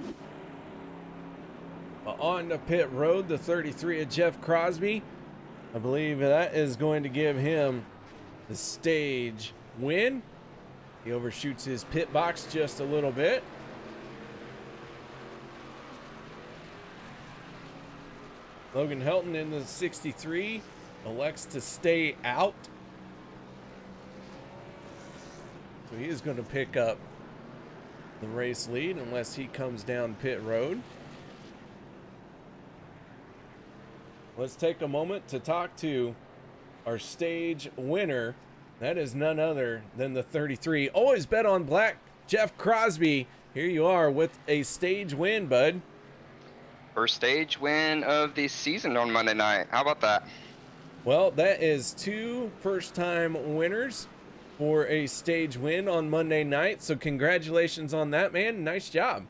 On the pit road, the 33 of Jeff Crosby. I believe that is going to give him the stage win. He overshoots his pit box just a little bit. Logan Helton in the 63 elects to stay out. So he is going to pick up the race lead unless he comes down pit road. Let's take a moment to talk to our stage winner. That is none other than the 33. Always bet on black, Jeff Crosby. Here you are with a stage win, bud. First stage win of the season on Monday night. How about that? Well, that is 2 first-time winners for a stage win on Monday night. So congratulations on that, man. Nice job.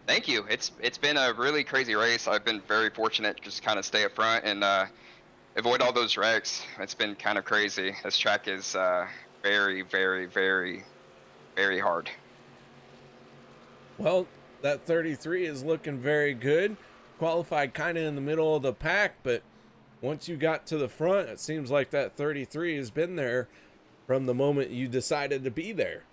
Thank you. It's been a really crazy race. I've been very fortunate to just kind of stay up front and avoid all those wrecks. It's been kind of crazy. This track is very, very, very, very hard. Well, that 33 is looking very good. Qualified kind of in the middle of the pack, but once you got to the front, it seems like that 33 has been there from the moment you decided to be there.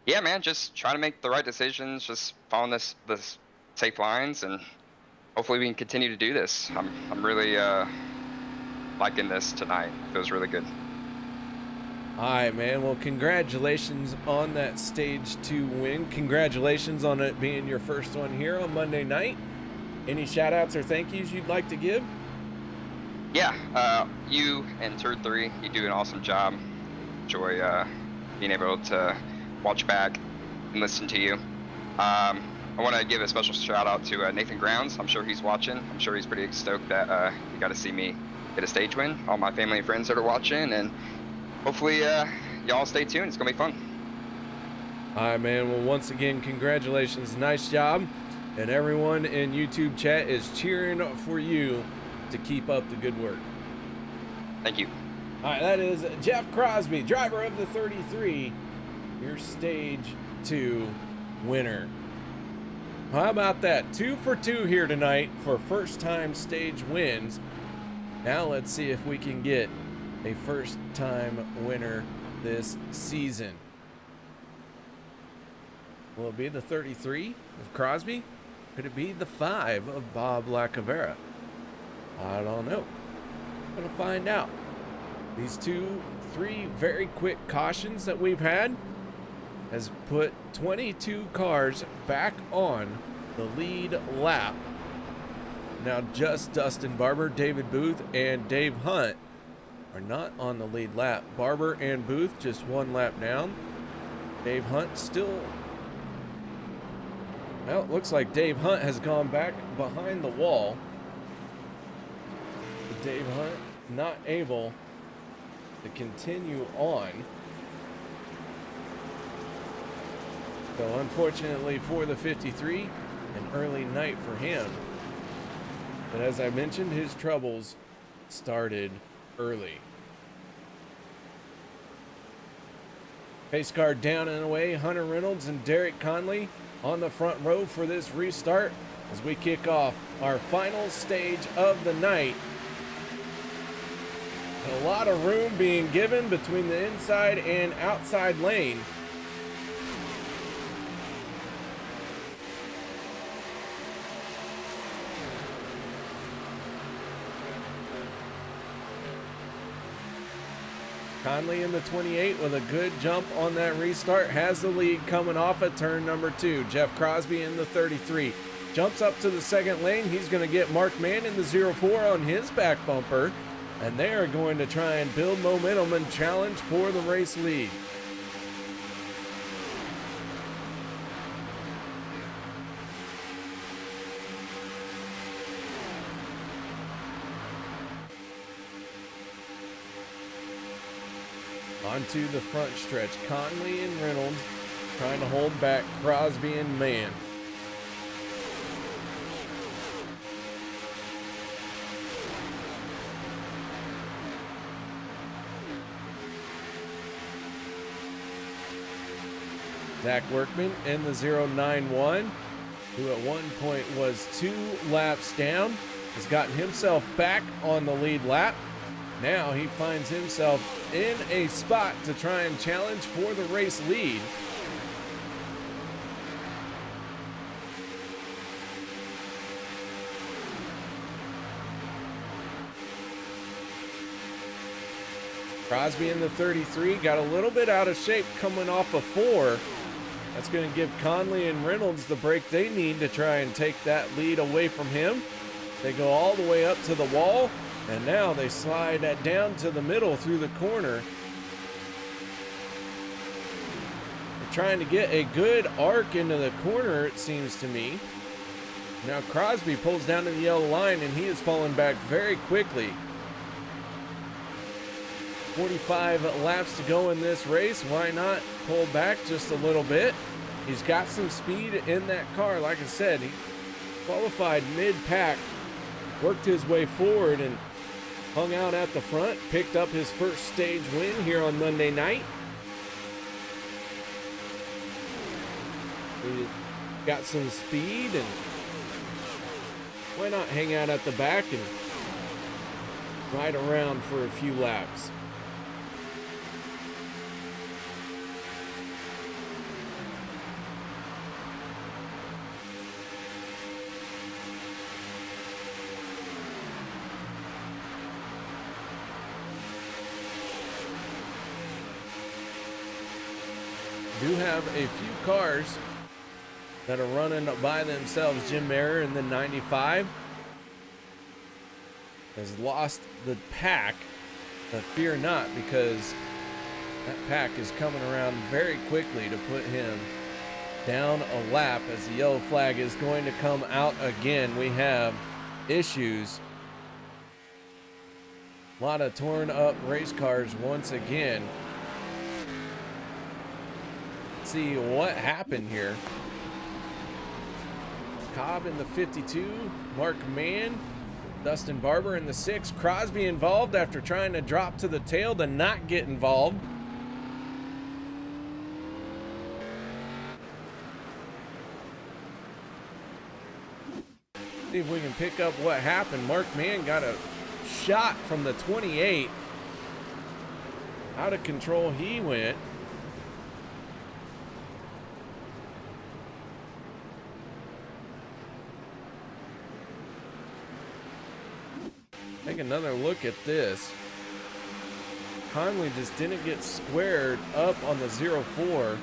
Yeah, man, just trying to make the right decisions, just following the safe lines, and hopefully we can continue to do this. I'm really liking this tonight. It feels really good. All right, man. Well, congratulations on that stage 2 win. Congratulations on it being your first one here on Monday night. Any shout outs or thank yous you'd like to give? Yeah, you and Turd 3, you do an awesome job. Enjoy being able to watch back and listen to you. I want to give a special shout out to Nathan Grounds. I'm sure he's watching. I'm sure he's pretty stoked that he got to see me get a stage win. All my family and friends that are watching, and hopefully y'all stay tuned. It's gonna be fun. All right, man. Well, once again, congratulations. Nice job. And everyone in YouTube chat is cheering for you to keep up the good work. Thank you. All right, that is Jeff Crosby, driver of the 33, your stage 2 winner. How about that? 2 for 2 here tonight for first time stage wins. Now let's see if we can get a first time winner this season. Will it be the 33 of Crosby? Could it be the 5 of Bob Lacavera? I don't know. Gonna find out. These 3 very quick cautions that we've had has put 22 cars back on the lead lap. Now just Dustin Barber, David Booth, and Dave Hunt are not on the lead lap. Barber and Booth just 1 lap down. Dave Hunt still... Well, it looks like Dave Hunt has gone back behind the wall. Dave Hunt not able to continue on. So unfortunately for the 53, an early night for him. But as I mentioned, his troubles started early. Pace car down and away. Hunter Reynolds and Derek Conley on the front row for this restart as we kick off our final stage of the night. A lot of room being given between the inside and outside lane. Conley in the 28 with a good jump on that restart has the lead coming off at turn number 2. Jeff Crosby in the 33 jumps up to the second lane. He's going to get Mark Mann in the 04 on his back bumper, and they are going to try and build momentum and challenge for the race lead. Onto the front stretch, Conley and Reynolds trying to hold back Crosby and Mann. Zach Workman in the 091, who at one point was 2 laps down, has gotten himself back on the lead lap. Now he finds himself in a spot to try and challenge for the race lead. Crosby in the 33 got a little bit out of shape coming off a 4. That's going to give Conley and Reynolds the break they need to try and take that lead away from him. They go all the way up to the wall, and now they slide that down to the middle through the corner. They're trying to get a good arc into the corner, it seems to me. Now Crosby pulls down to the yellow line, and he is falling back very quickly. 45 laps to go in this race. Why not pull back just a little bit? He's got some speed in that car. Like I said, he qualified mid-pack, worked his way forward and hung out at the front, picked up his first stage win here on Monday night. He got some speed, and why not hang out at the back and ride around for a few laps. Do have a few cars that are running by themselves. Jim Mayer in the 95 has lost the pack, but fear not, because that pack is coming around very quickly to put him down a lap as the yellow flag is going to come out again. We have issues. A lot of torn up race cars once again. See what happened here. Cobb in the 52, Mark Mann, Dustin Barber in the 6, Crosby involved after trying to drop to the tail to not get involved. See if we can pick up what happened. Mark Mann got a shot from the 28. Out of control he went. Take another look at this. Conley just didn't get squared up on the 04.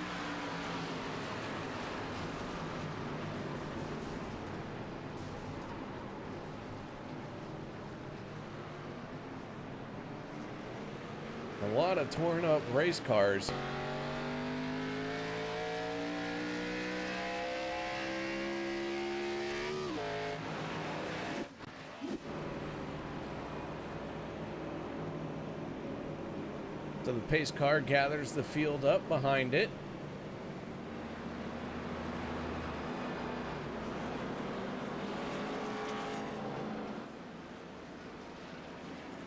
A lot of torn up race cars. So the pace car gathers the field up behind it.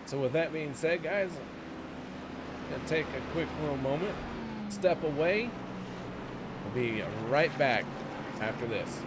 So with that being said, guys, I'm gonna take a quick little moment, step away. We'll be right back after this.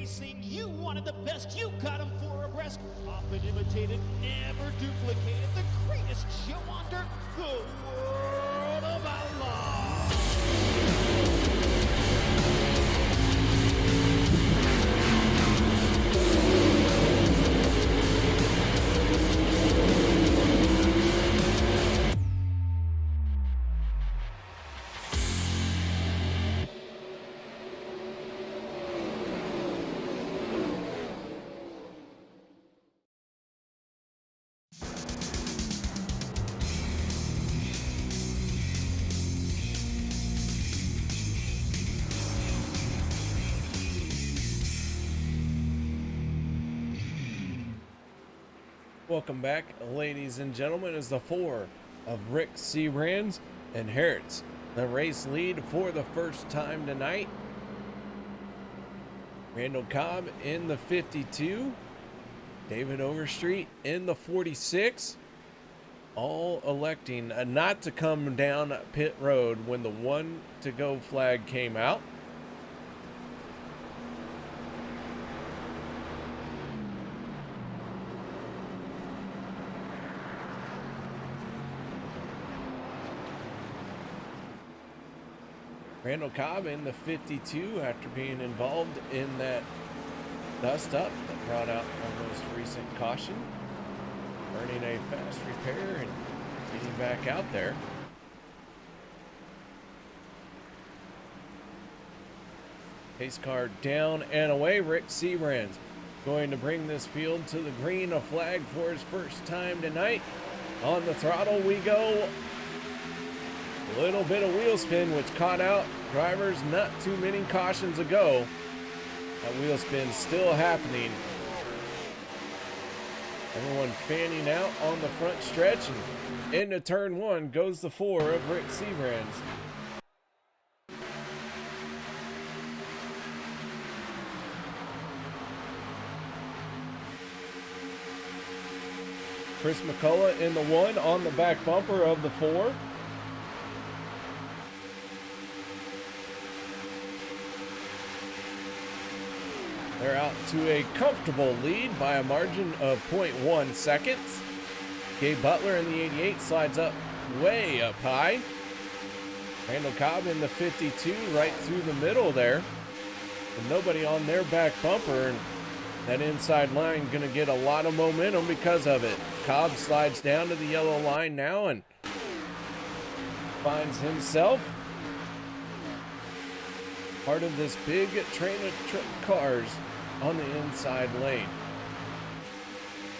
racing, you wanted the best, you got him 4 abreast. Often imitated, never duplicated. The greatest show on dirt, the World of Outlaws. Welcome back, ladies and gentlemen, as the 4 of Rick Seabrands inherits the race lead for the first time tonight. Randall Cobb in the 52, David Overstreet in the 46, all electing not to come down pit road when the 1 to go flag came out. Randall Cobb in the 52 after being involved in that dust up that brought out our most recent caution, earning a fast repair and getting back out there. Pace car down and away. Rick Seabrands going to bring this field to the green, a flag for his first time tonight. On the throttle we go. A little bit of wheel spin, which caught out drivers not too many cautions ago. That wheel spin still happening. Everyone fanning out on the front stretch, and into turn 1 goes the 4 of Rick Seabrands. Chris McCullough in the 1 on the back bumper of the 4. They're out to a comfortable lead by a margin of 0.1 seconds. Gabe Butler in the 88 slides up way up high. Randall Cobb in the 52 right through the middle there. And nobody on their back bumper. And that inside line going to get a lot of momentum because of it. Cobb slides down to the yellow line now and finds himself part of this big train of cars on the inside lane.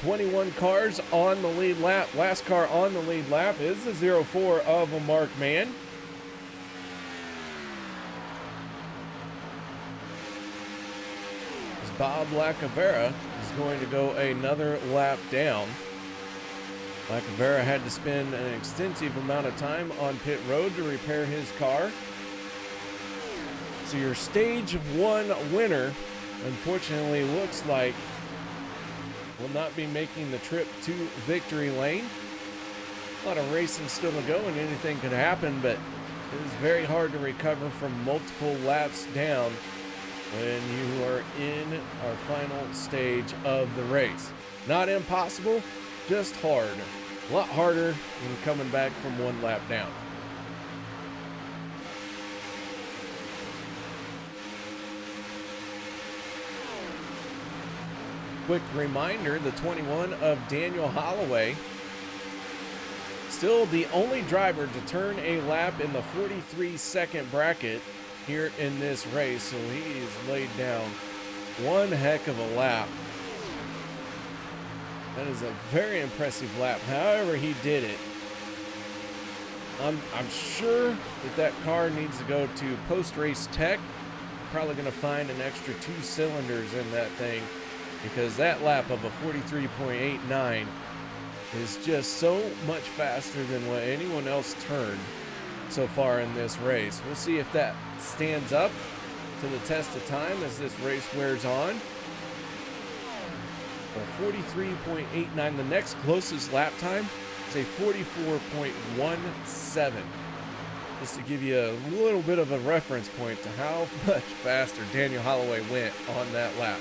21 cars on the lead lap. Last car on the lead lap is the 04 of a Mark Mann. As Bob Lacavera is going to go another lap down. Lacavera had to spend an extensive amount of time on pit road to repair his car. So your stage 1 winner, unfortunately, looks like will not be making the trip to victory lane. A lot of racing still to go and anything could happen, but it is very hard to recover from multiple laps down when you are in our final stage of the race. Not impossible, just hard. A lot harder than coming back from 1 lap down. Quick reminder, the 21 of Daniel Holloway, still the only driver to turn a lap in the 43-second bracket here in this race, so he's laid down one heck of a lap. That is a very impressive lap, however he did it. I'm sure that car needs to go to post-race tech. Probably going to find an extra 2 cylinders in that thing, because that lap of a 43.89 is just so much faster than what anyone else turned so far in this race. We'll see if that stands up to the test of time as this race wears on. A 43.89, the next closest lap time is a 44.17. just to give you a little bit of a reference point to how much faster Daniel Holloway went on that lap.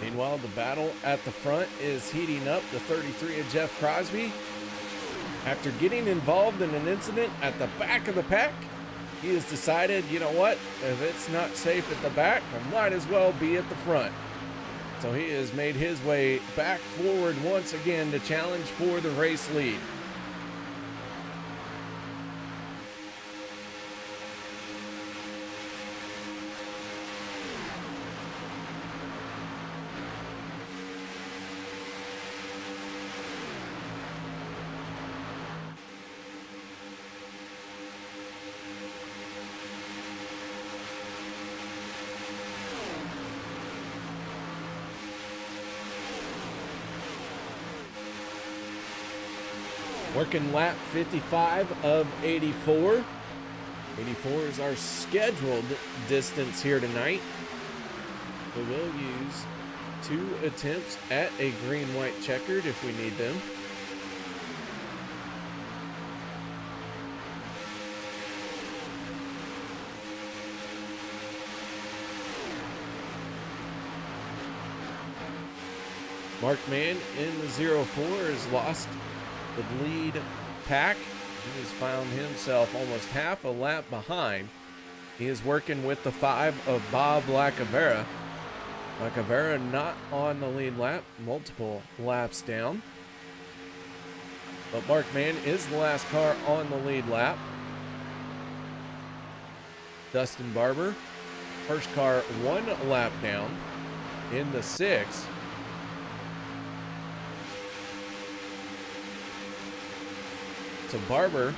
Meanwhile, the battle at the front is heating up. The 33 of Jeff Crosby, after getting involved in an incident at the back of the pack, he has decided, you know what, if it's not safe at the back, I might as well be at the front. So he has made his way back forward once again to challenge for the race lead. Working lap 55 of 84. 84 is our scheduled distance here tonight. We will use 2 attempts at a green-white checkered if we need them. Mark Mann in the 04 has lost the lead pack. He has found himself almost half a lap behind. He is working with the 5 of Bob Lacavera. Lacavera not on the lead lap, multiple laps down. But Mark Mann is the last car on the lead lap. Dustin Barber, first car 1 lap down in the 6. So Barber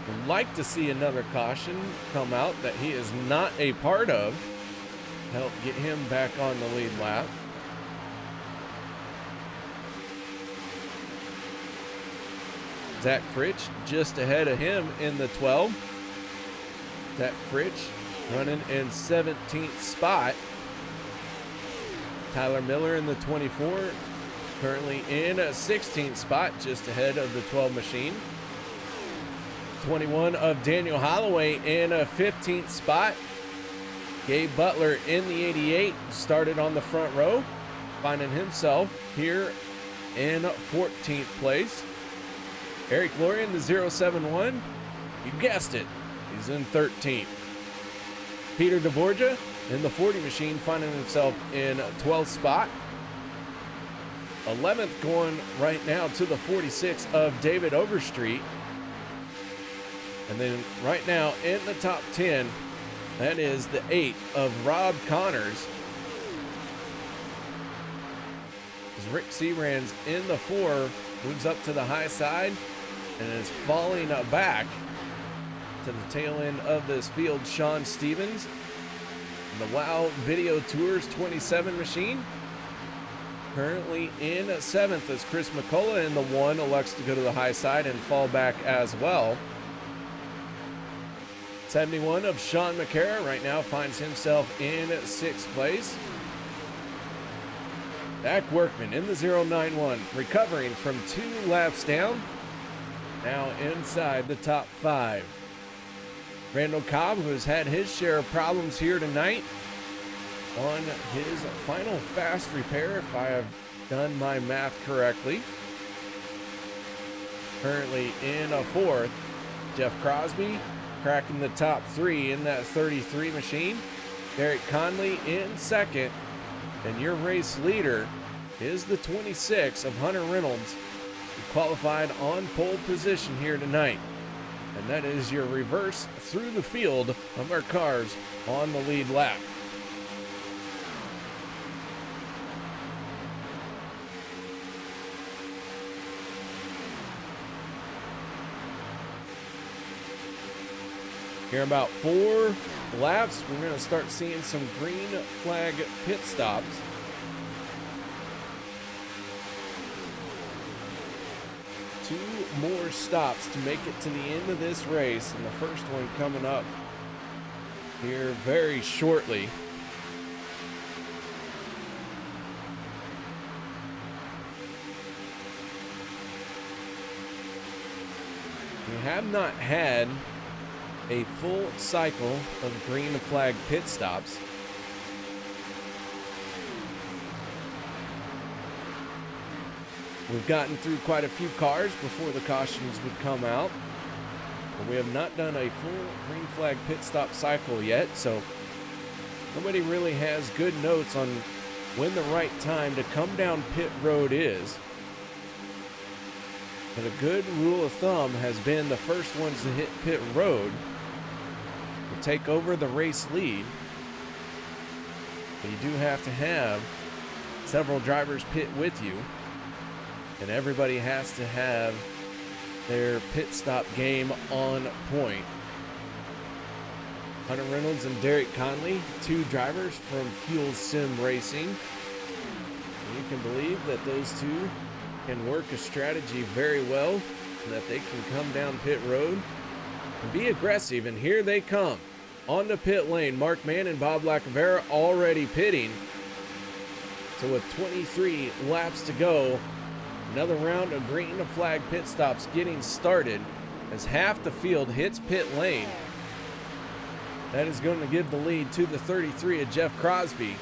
would like to see another caution come out that he is not a part of. Help get him back on the lead lap. Zach Fritsch just ahead of him in the 12. Zach Fritsch running in 17th spot. Tyler Miller in the 24, currently in a 16th spot, just ahead of the 12 machine. 21 of Daniel Holloway in a 15th spot. Gabe Butler in the 88 started on the front row, finding himself here in 14th place. Eric Lorian, the 071, you guessed it, he's in 13th. Peter DeBorgia in the 40 machine, finding himself in 12th spot. 11th going right now to the 46 of David Overstreet. And then right now in the top 10, that is the 8 of Rob Connors. As Rick Seabrand's in the 4, moves up to the high side and is falling back to the tail end of this field. Sean Stevens, the WOW Video Tours 27 machine, currently in 7th as Chris McCullough in the 1 elects to go to the high side and fall back as well. 71 of Sean McCara right now finds himself in 6th place. Zach Workman in the 091, recovering from 2 laps down, now inside the top 5. Randall Cobb, who has had his share of problems here tonight, on his final fast repair, if I have done my math correctly. Currently in 4th. Jeff Crosby cracking the top 3 in that 33 machine. Derek Conley in 2nd. And your race leader is the 26 of Hunter Reynolds, who qualified on pole position here tonight. And that is your reverse through the field of our cars on the lead lap. Here in about 4 laps, we're going to start seeing some green flag pit stops. Two more stops to make it to the end of this race, and the first one coming up here very shortly. We have not had a full cycle of green flag pit stops. We've gotten through quite a few cars before the cautions would come out, but we have not done a full green flag pit stop cycle yet, so nobody really has good notes on when the right time to come down pit road is. But a good rule of thumb has been the first ones to hit pit road will take over the race lead. But you do have to have several drivers pit with you, and everybody has to have their pit stop game on point. Hunter Reynolds and Derek Conley, two drivers from Fuel Sim Racing. And you can believe that those two can work a strategy very well, and that they can come down pit road and be aggressive. And here they come on the pit lane. Mark Mann and Bob Lacavera already pitting. So with 23 laps to go, another round of green flag pit stops getting started as half the field hits pit lane. That is going to give the lead to the 33 of Jeff Crosby.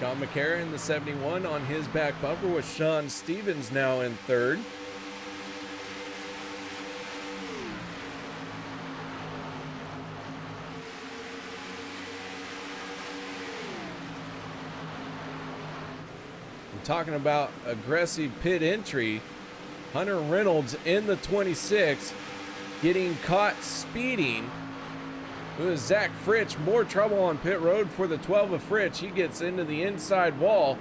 John McCarra in the 71 on his back bumper, with Sean Stevens now in third. I'm talking about aggressive pit entry. Hunter Reynolds in the 26 getting caught speeding. With Zach Fritsch, more trouble on pit road for the 12 of Fritsch. He gets into the inside wall,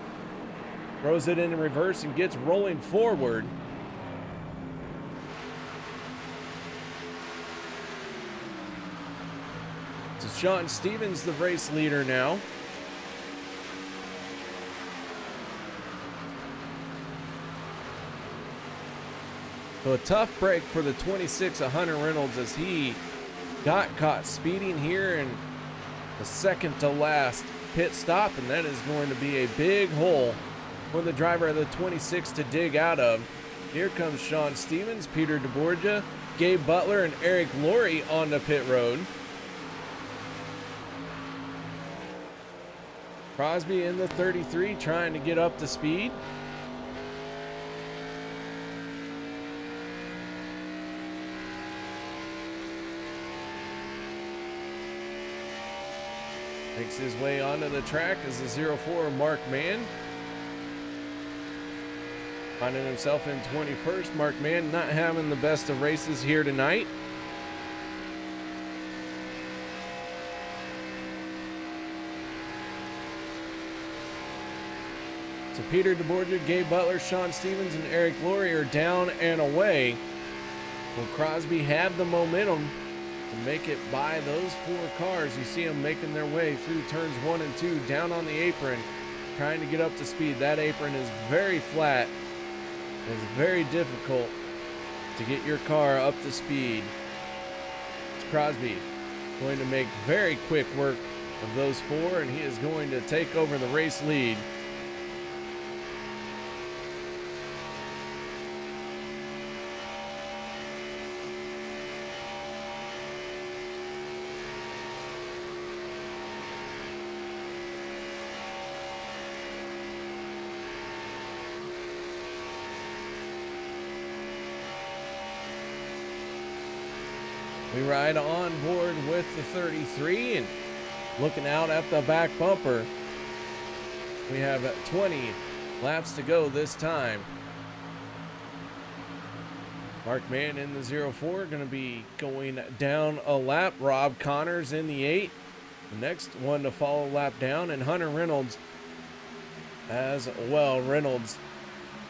throws it in reverse and gets rolling forward. So Sean Stevens, the race leader now. So a tough break for the 26 of Hunter Reynolds as he got caught speeding here in the second to last pit stop, and that is going to be a big hole for the driver of the 26 to dig out of. Here comes Sean Stevens, Peter DeBorgia, Gabe Butler, and Eric Laurie on the pit road. Crosby in the 33 trying to get up to speed. Makes his way onto the track as the 04 Mark Mann. Finding himself in 21st. Mark Mann not having the best of races here tonight. So Peter DeBorgia, Gabe Butler, Sean Stevens, and Eric Laurie are down and away. Will Crosby have the momentum to make it by those four cars? You see them making their way through turns 1 and 2, down on the apron, trying to get up to speed. That apron is very flat. It's very difficult to get your car up to speed. It's Crosby going to make very quick work of those four, and he is going to take over the race lead. We ride on board with the 33 and looking out at the back bumper. We have 20 laps to go this time. Mark Mann in the 04 going to be going down a lap. Rob Connors in the 8. The next one to follow lap down, and Hunter Reynolds as well. Reynolds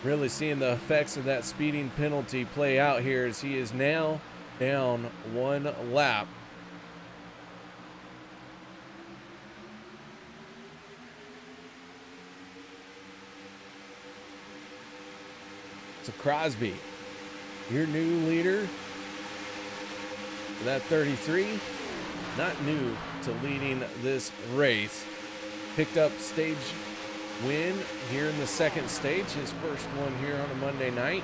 really seeing the effects of that speeding penalty play out here as he is now down one lap. So Crosby, your new leader, that 33, not new to leading this race. Picked up stage win here in the second stage, his first one here on a Monday night.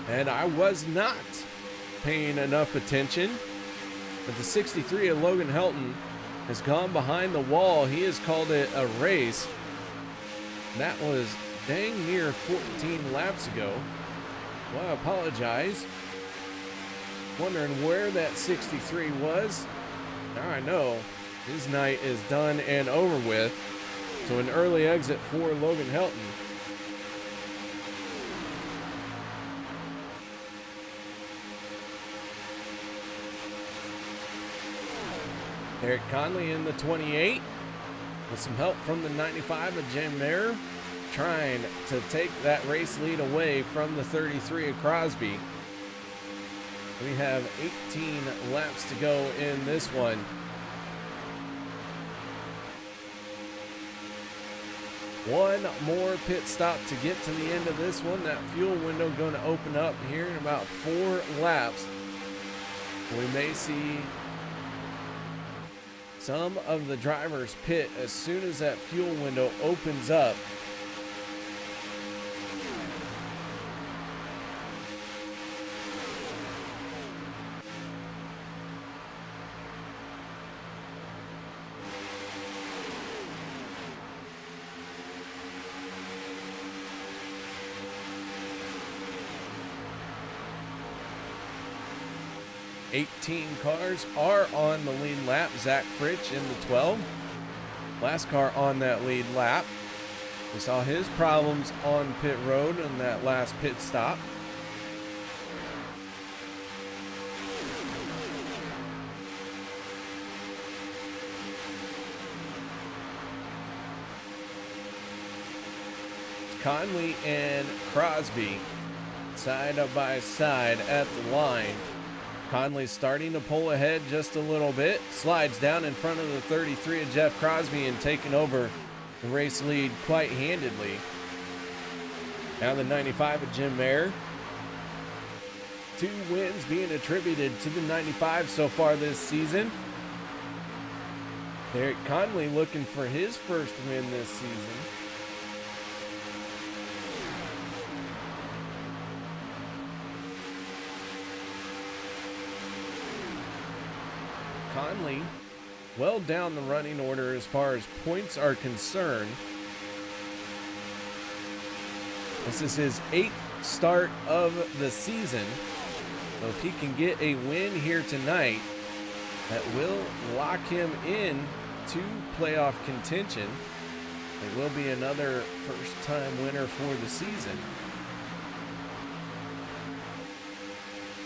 And I was not paying enough attention, but the 63 of Logan Helton has gone behind the wall. He has called it a race. That was dang near 14 laps ago. Well, I apologize. Wondering where that 63 was. Now I know his night is done and over with. So an early exit for Logan Helton. Eric Conley in the 28 with some help from the 95 of Jim Mayer, trying to take that race lead away from the 33 of Crosby. We have 18 laps to go in this one. One more pit stop to get to the end of this one. That fuel window going to open up here in about 4 laps. We may see some of the drivers pit as soon as that fuel window opens up. Eighteen cars are on the lead lap. Zach Fritsch in the 12. Last car on that lead lap. We saw his problems on pit road on that last pit stop. Conley and Crosby side by side at the line. Conley starting to pull ahead just a little bit, slides down in front of the 33 of Jeff Crosby and taking over the race lead quite handedly. Now the 95 of Jim Mayer. 2 wins being attributed to the 95 so far this season. Eric Conley looking for his first win this season. Conley well down the running order as far as points are concerned. This is his 8th start of the season. So if he can get a win here tonight, that will lock him in to playoff contention. It will be another first-time winner for the season.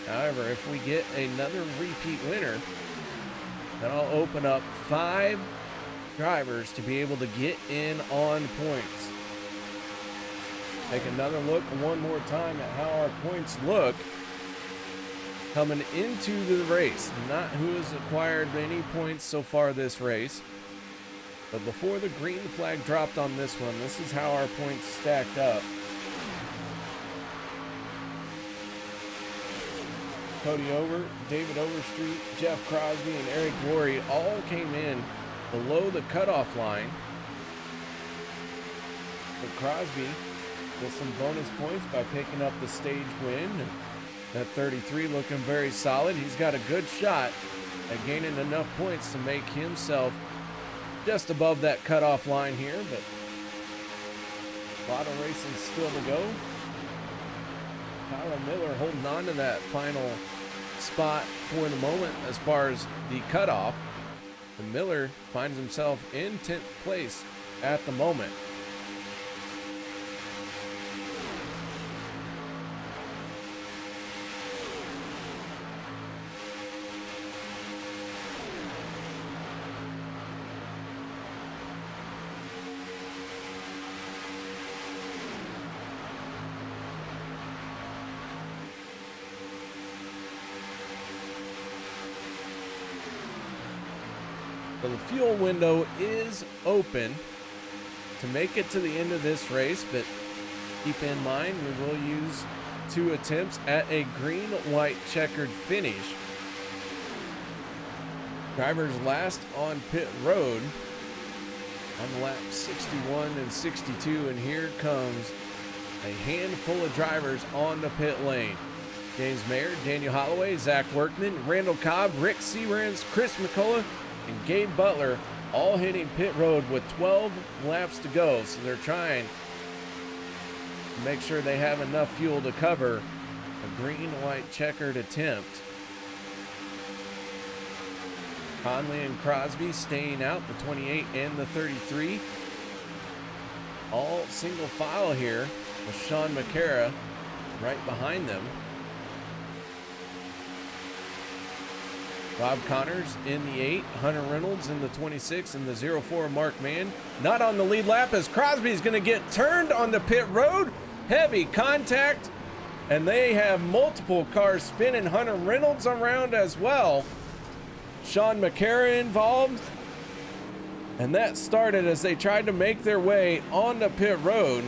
However, if we get another repeat winner, that'll open up 5 drivers to be able to get in on points. Take another look one more time at how our points look coming into the race. Not who has acquired any points so far this race, but before the green flag dropped on this one, this is how our points stacked up. Cody Over, David Overstreet, Jeff Crosby, and Eric Worre all came in below the cutoff line. But Crosby with some bonus points by picking up the stage win. That 33 looking very solid. He's got a good shot at gaining enough points to make himself just above that cutoff line here, but a lot of racing still to go. Tyler Miller holding on to that final spot for the moment as far as the cutoff. And Miller finds himself in 10th place at the moment. So the fuel window is open to make it to the end of this race, but Keep in mind, we will use 2 attempts at a green-white checkered finish. Drivers last on pit road on lap 61 and 62, and here comes a handful of drivers on the pit lane. James Mayer, Daniel Holloway, Zach Workman, Randall Cobb, Rick Seabrans, Chris McCullough, and Gabe Butler all hitting pit road with 12 laps to go. So they're trying to make sure they have enough fuel to cover a green-white checkered attempt. Conley and Crosby staying out, the 28 and the 33. All single file here with Sean McCara right behind them. Bob Connors in the 8, Hunter Reynolds in the 26, and the 04 Mark Mann not on the lead lap as Crosby's going to get turned on the pit road. Heavy contact, and they have multiple cars spinning. Hunter Reynolds around as well. Sean McCara involved, and that started as they tried to make their way on the pit road.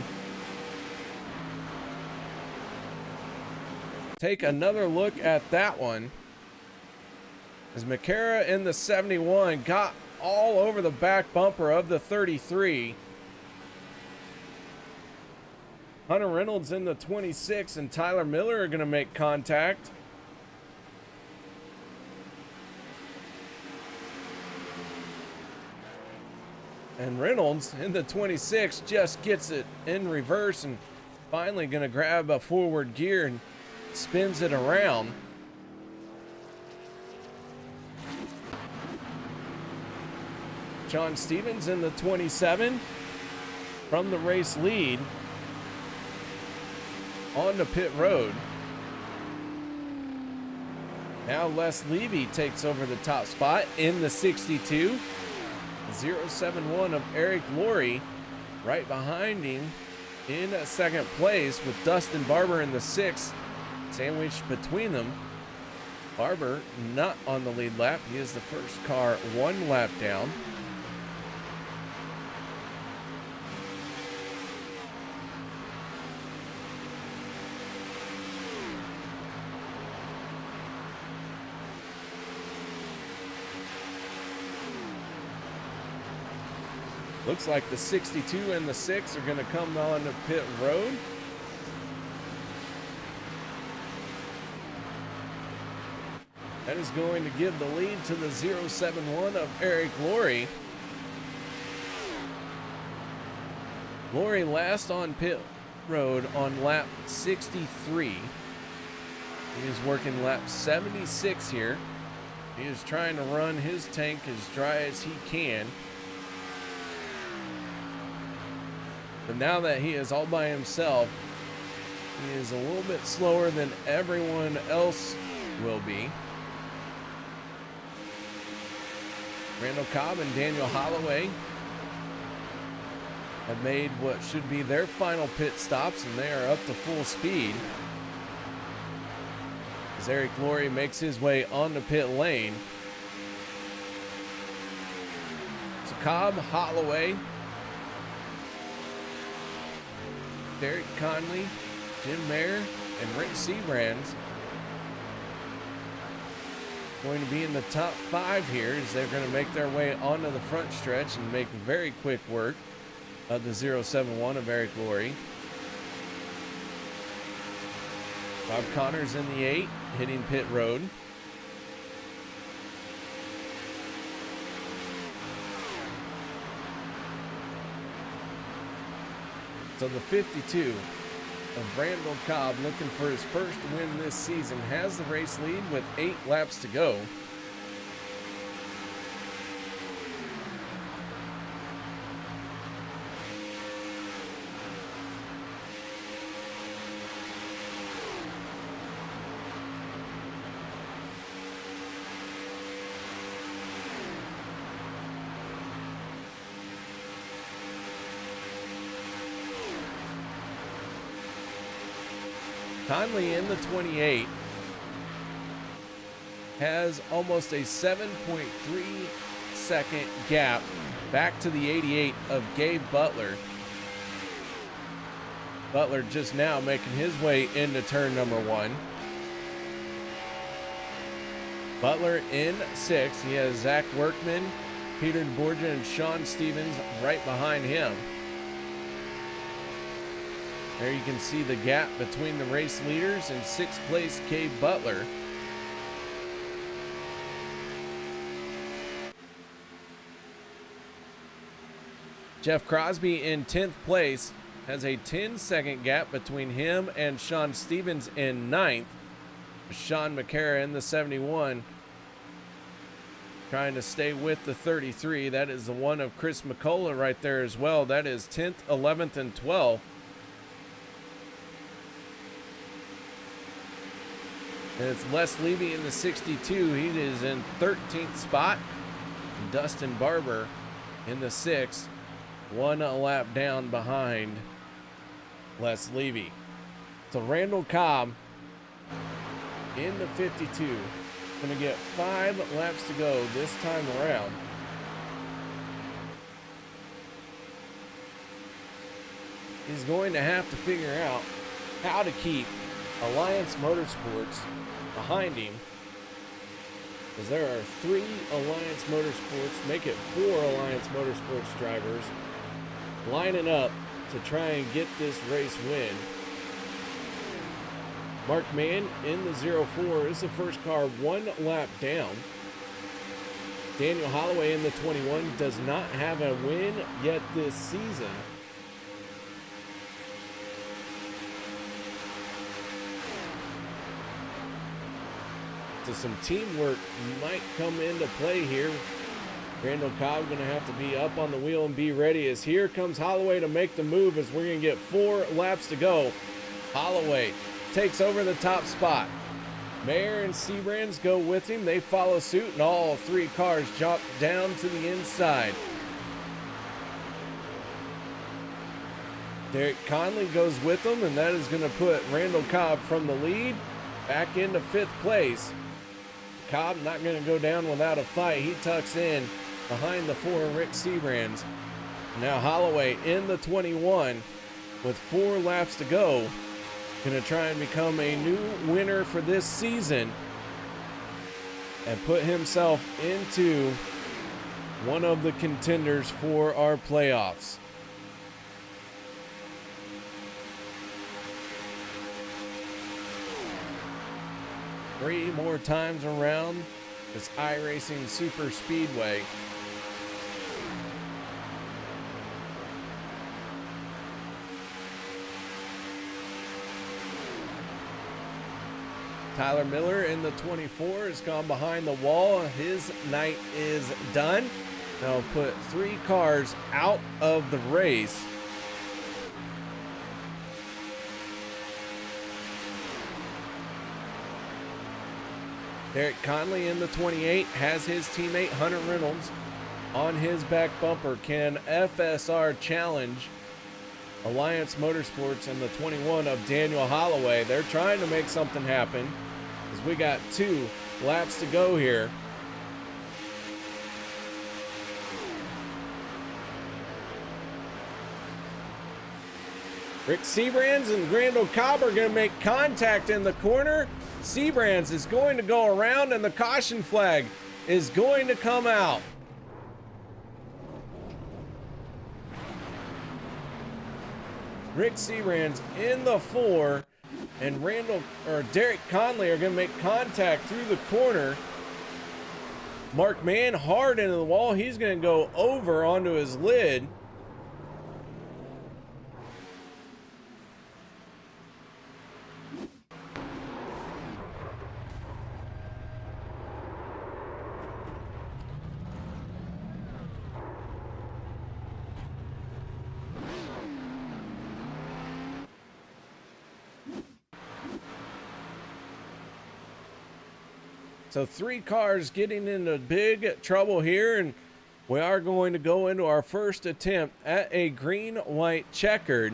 Take another look at that one as McCara in the 71 got all over the back bumper of the 33. Hunter Reynolds in the 26 and Tyler Miller are going to make contact. And Reynolds in the 26 just gets it in reverse and finally going to grab a forward gear and spins it around. John Stevens in the 27 from the race lead on the pit road. Now Les Levy takes over the top spot in the 62. 071 of Eric Laurie right behind him in second place with Dustin Barber in the 6th, sandwiched between them. Barber not on the lead lap. He is the first car 1 lap down. Looks like the 62 and the 6 are going to come on the pit road. That is going to give the lead to the 071 of Eric Laurie. Laurie last on pit road on lap 63. He is working lap 76 here. He is trying to run his tank as dry as he can. But now that he is all by himself, he is a little bit slower than everyone else will be. Randall Cobb and Daniel Holloway have made what should be their final pit stops, and they are up to full speed. As Eric Laurie makes his way on the pit lane. So Cobb, Holloway, Derek Conley, Jim Mayer, and Rick Seabrans going to be in the top 5 here as they're going to make their way onto the front stretch and make very quick work of the 071 of Eric Laurie. Bob Connors in the 8, hitting pit road. So the 52 of Randall Cobb, looking for his first win this season, has the race lead with 8 laps to go. Conley in the 28 has almost a 7.3 second gap back to the 88 of Gabe Butler. Butler just now making his way into turn number 1. Butler in 6. He has Zach Workman, Peter DeBorgia, and Sean Stevens right behind him. There you can see the gap between the race leaders and 6th place Cade Butler. Jeff Crosby in 10th place has a 10-second gap between him and Sean Stevens in 9th. Sean McCara in the 71 trying to stay with the 33. That is the one of Chris McCullough right there as well. That is 10th, 11th, and 12th. And it's Les Levy in the 62. He is in 13th spot. Dustin Barber in the 6th. 1 lap down behind Les Levy. So Randall Cobb in the 52. Going to get 5 laps to go this time around. He's going to have to figure out how to keep Alliance Motorsports behind him, because there are 3 Alliance Motorsports, make it 4 Alliance Motorsports drivers lining up to try and get this race win. Mark Mann in the 04 is the first car 1 lap down. Daniel Holloway in the 21 does not have a win yet this season. So some teamwork might come into play here. Randall Cobb going to have to be up on the wheel and be ready, as here comes Holloway to make the move, as we're going to get 4 laps to go. Holloway takes over the top spot. Mayer and Seabrands go with him. They follow suit, and all 3 cars jump down to the inside. Derek Conley goes with them, and that is going to put Randall Cobb from the lead back into 5th place. Cobb not going to go down without a fight. He tucks in behind the 4 Rick Seabrands. Now Holloway in the 21 with 4 laps to go. Going to try and become a new winner for this season and put himself into one of the contenders for our playoffs. Three more times around this iRacing Superspeedway. Tyler Miller in the 24 has gone behind the wall. His night is done. They'll put 3 cars out of the race. Derek Conley in the 28 has his teammate Hunter Reynolds on his back bumper. Can FSR challenge Alliance Motorsports in the 21 of Daniel Holloway? They're trying to make something happen, as we got 2 laps to go here. Rick Seabrands and Randall Cobb are going to make contact in the corner. Seabrands is going to go around, and the caution flag is going to come out. Rick Seabrands in the 4, and Derek Conley are going to make contact through the corner. Mark Mann hard into the wall. He's going to go over onto his lid. So 3 cars getting into big trouble here, and we are going to go into our first attempt at a green-white checkered.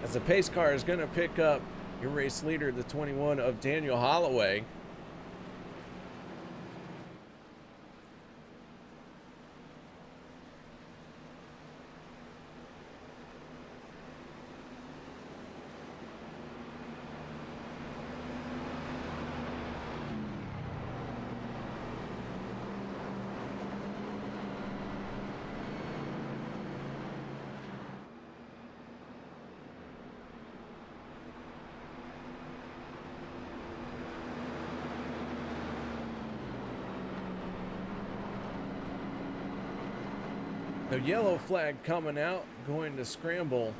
As the pace car is going to pick up your race leader, the 21 of Daniel Holloway. The yellow flag coming out, going to scramble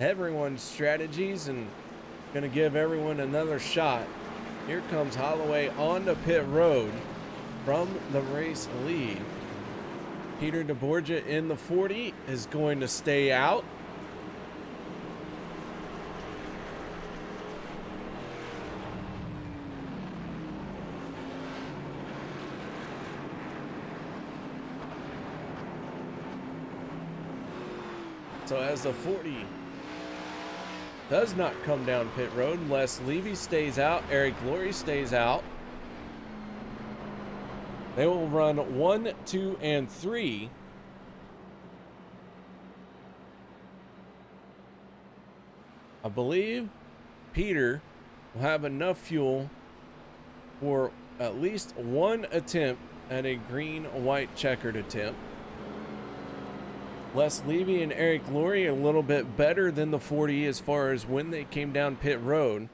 everyone's strategies and going to give everyone another shot. Here comes Holloway onto pit road from the race lead. Peter DeBorgia in the 40 is going to stay out. So as the 40 does not come down pit road, Les Levy stays out, Eric Laurie stays out. They will run 1, 2, and 3. I believe Peter will have enough fuel for at least one attempt at a green-white checkered attempt. Les Levy and Eric Laurie a little bit better than the 40 as far as when they came down pit road.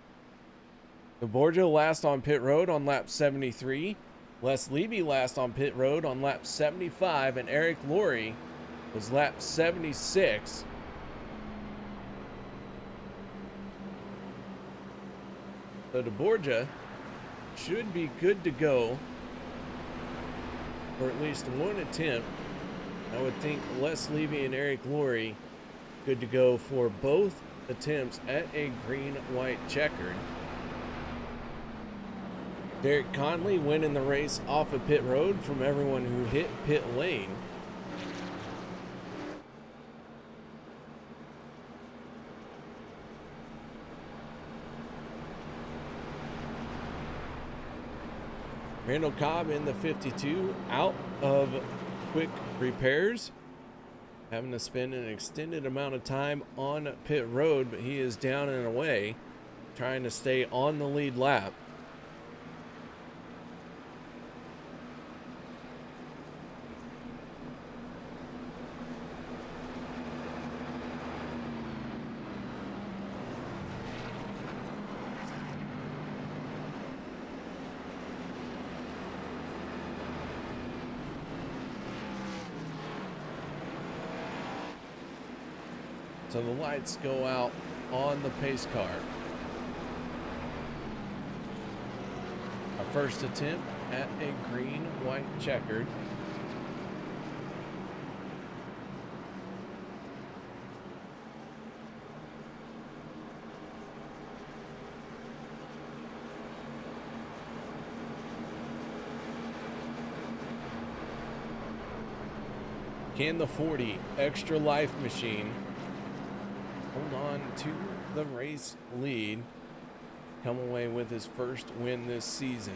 DeBorgia last on pit road on lap 73. Les Levy last on pit road on lap 75, and Eric Laurie was lap 76. So DeBorgia should be good to go for at least one attempt. I would think Les Levy and Eric Laurie good to go for both attempts at a green-white checkered. Derek Conley winning the race off of pit road from everyone who hit pit lane. Randall Cobb in the 52 out of quick repairs, having to spend an extended amount of time on pit road, but he is down and away trying to stay on the lead lap. So the lights go out on the pace car. Our first attempt at a green-white checkered. Can the 40 extra life machine hold on to the race lead, come away with his first win this season?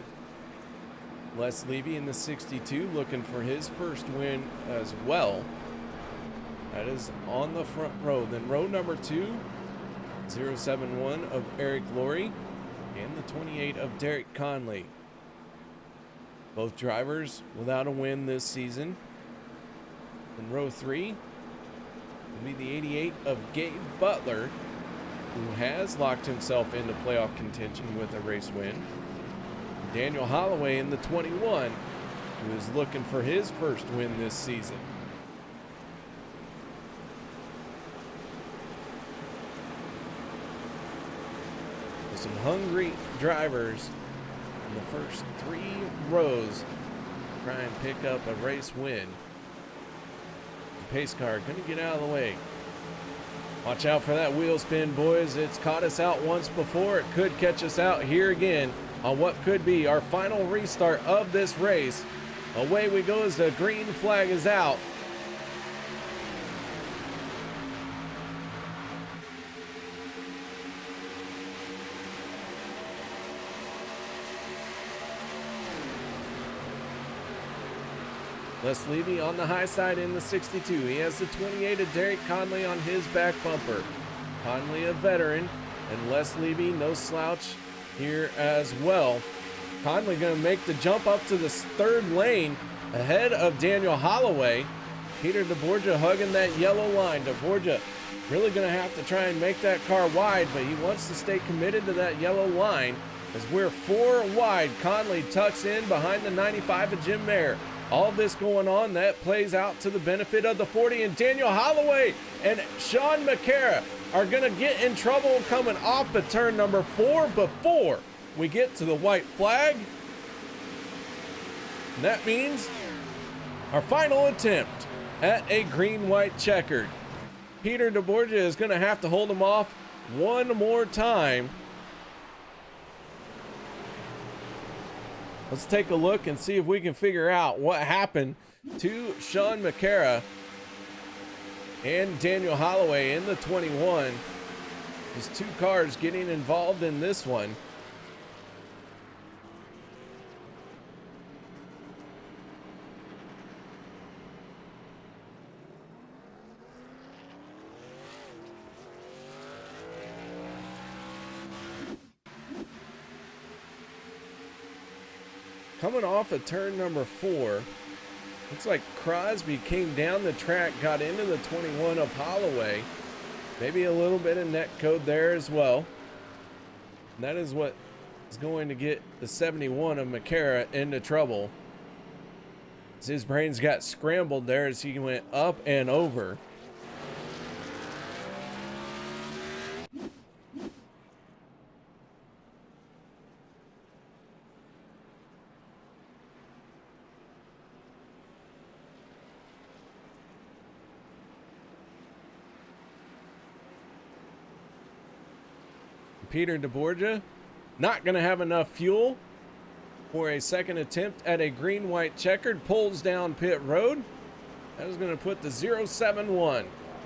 Les Levy in the 62 looking for his first win as well. That is on the front row. Then row number 2, 071 of Eric Laurie and the 28 of Derek Conley. Both drivers without a win this season. In row 3 will be the 88 of Gabe Butler, who has locked himself into playoff contention with a race win. Daniel Holloway in the 21, who is looking for his first win this season. With some hungry drivers in the first 3 rows try and pick up a race win. Pace car gonna get out of the way. Watch out for that wheel spin, boys. It's caught us out once before. It could catch us out here again on what could be our final restart of this race. Away we go as the green flag is out. Les Levy on the high side in the 62. He has the 28 of Derek Conley on his back bumper. Conley a veteran, and Les Levy no slouch here as well. Conley going to make the jump up to the 3rd lane ahead of Daniel Holloway. Peter DeBorgia hugging that yellow line. DeBorgia really going to have to try and make that car wide, but he wants to stay committed to that yellow line as we're 4 wide. Conley tucks in behind the 95 of Jim Mayer. All this going on, that plays out to the benefit of the 40, and Daniel Holloway and Sean McCara are going to get in trouble coming off of turn number 4 before we get to the white flag. And that means our final attempt at a green-white checkered. Peter DeBorgia is going to have to hold him off one more time. Let's take a look and see if we can figure out what happened to Sean McCara and Daniel Holloway in the 21. There's 2 cars getting involved in this one. Coming off of turn number 4, looks like Crosby came down the track, got into the 21 of Holloway. Maybe a little bit of net code there as well. And that is what is going to get the 71 of McCara into trouble. His brains got scrambled there as he went up and over. Peter DeBorgia not going to have enough fuel for a second attempt at a green-white checkered. Pulls down pit road. That is going to put the 071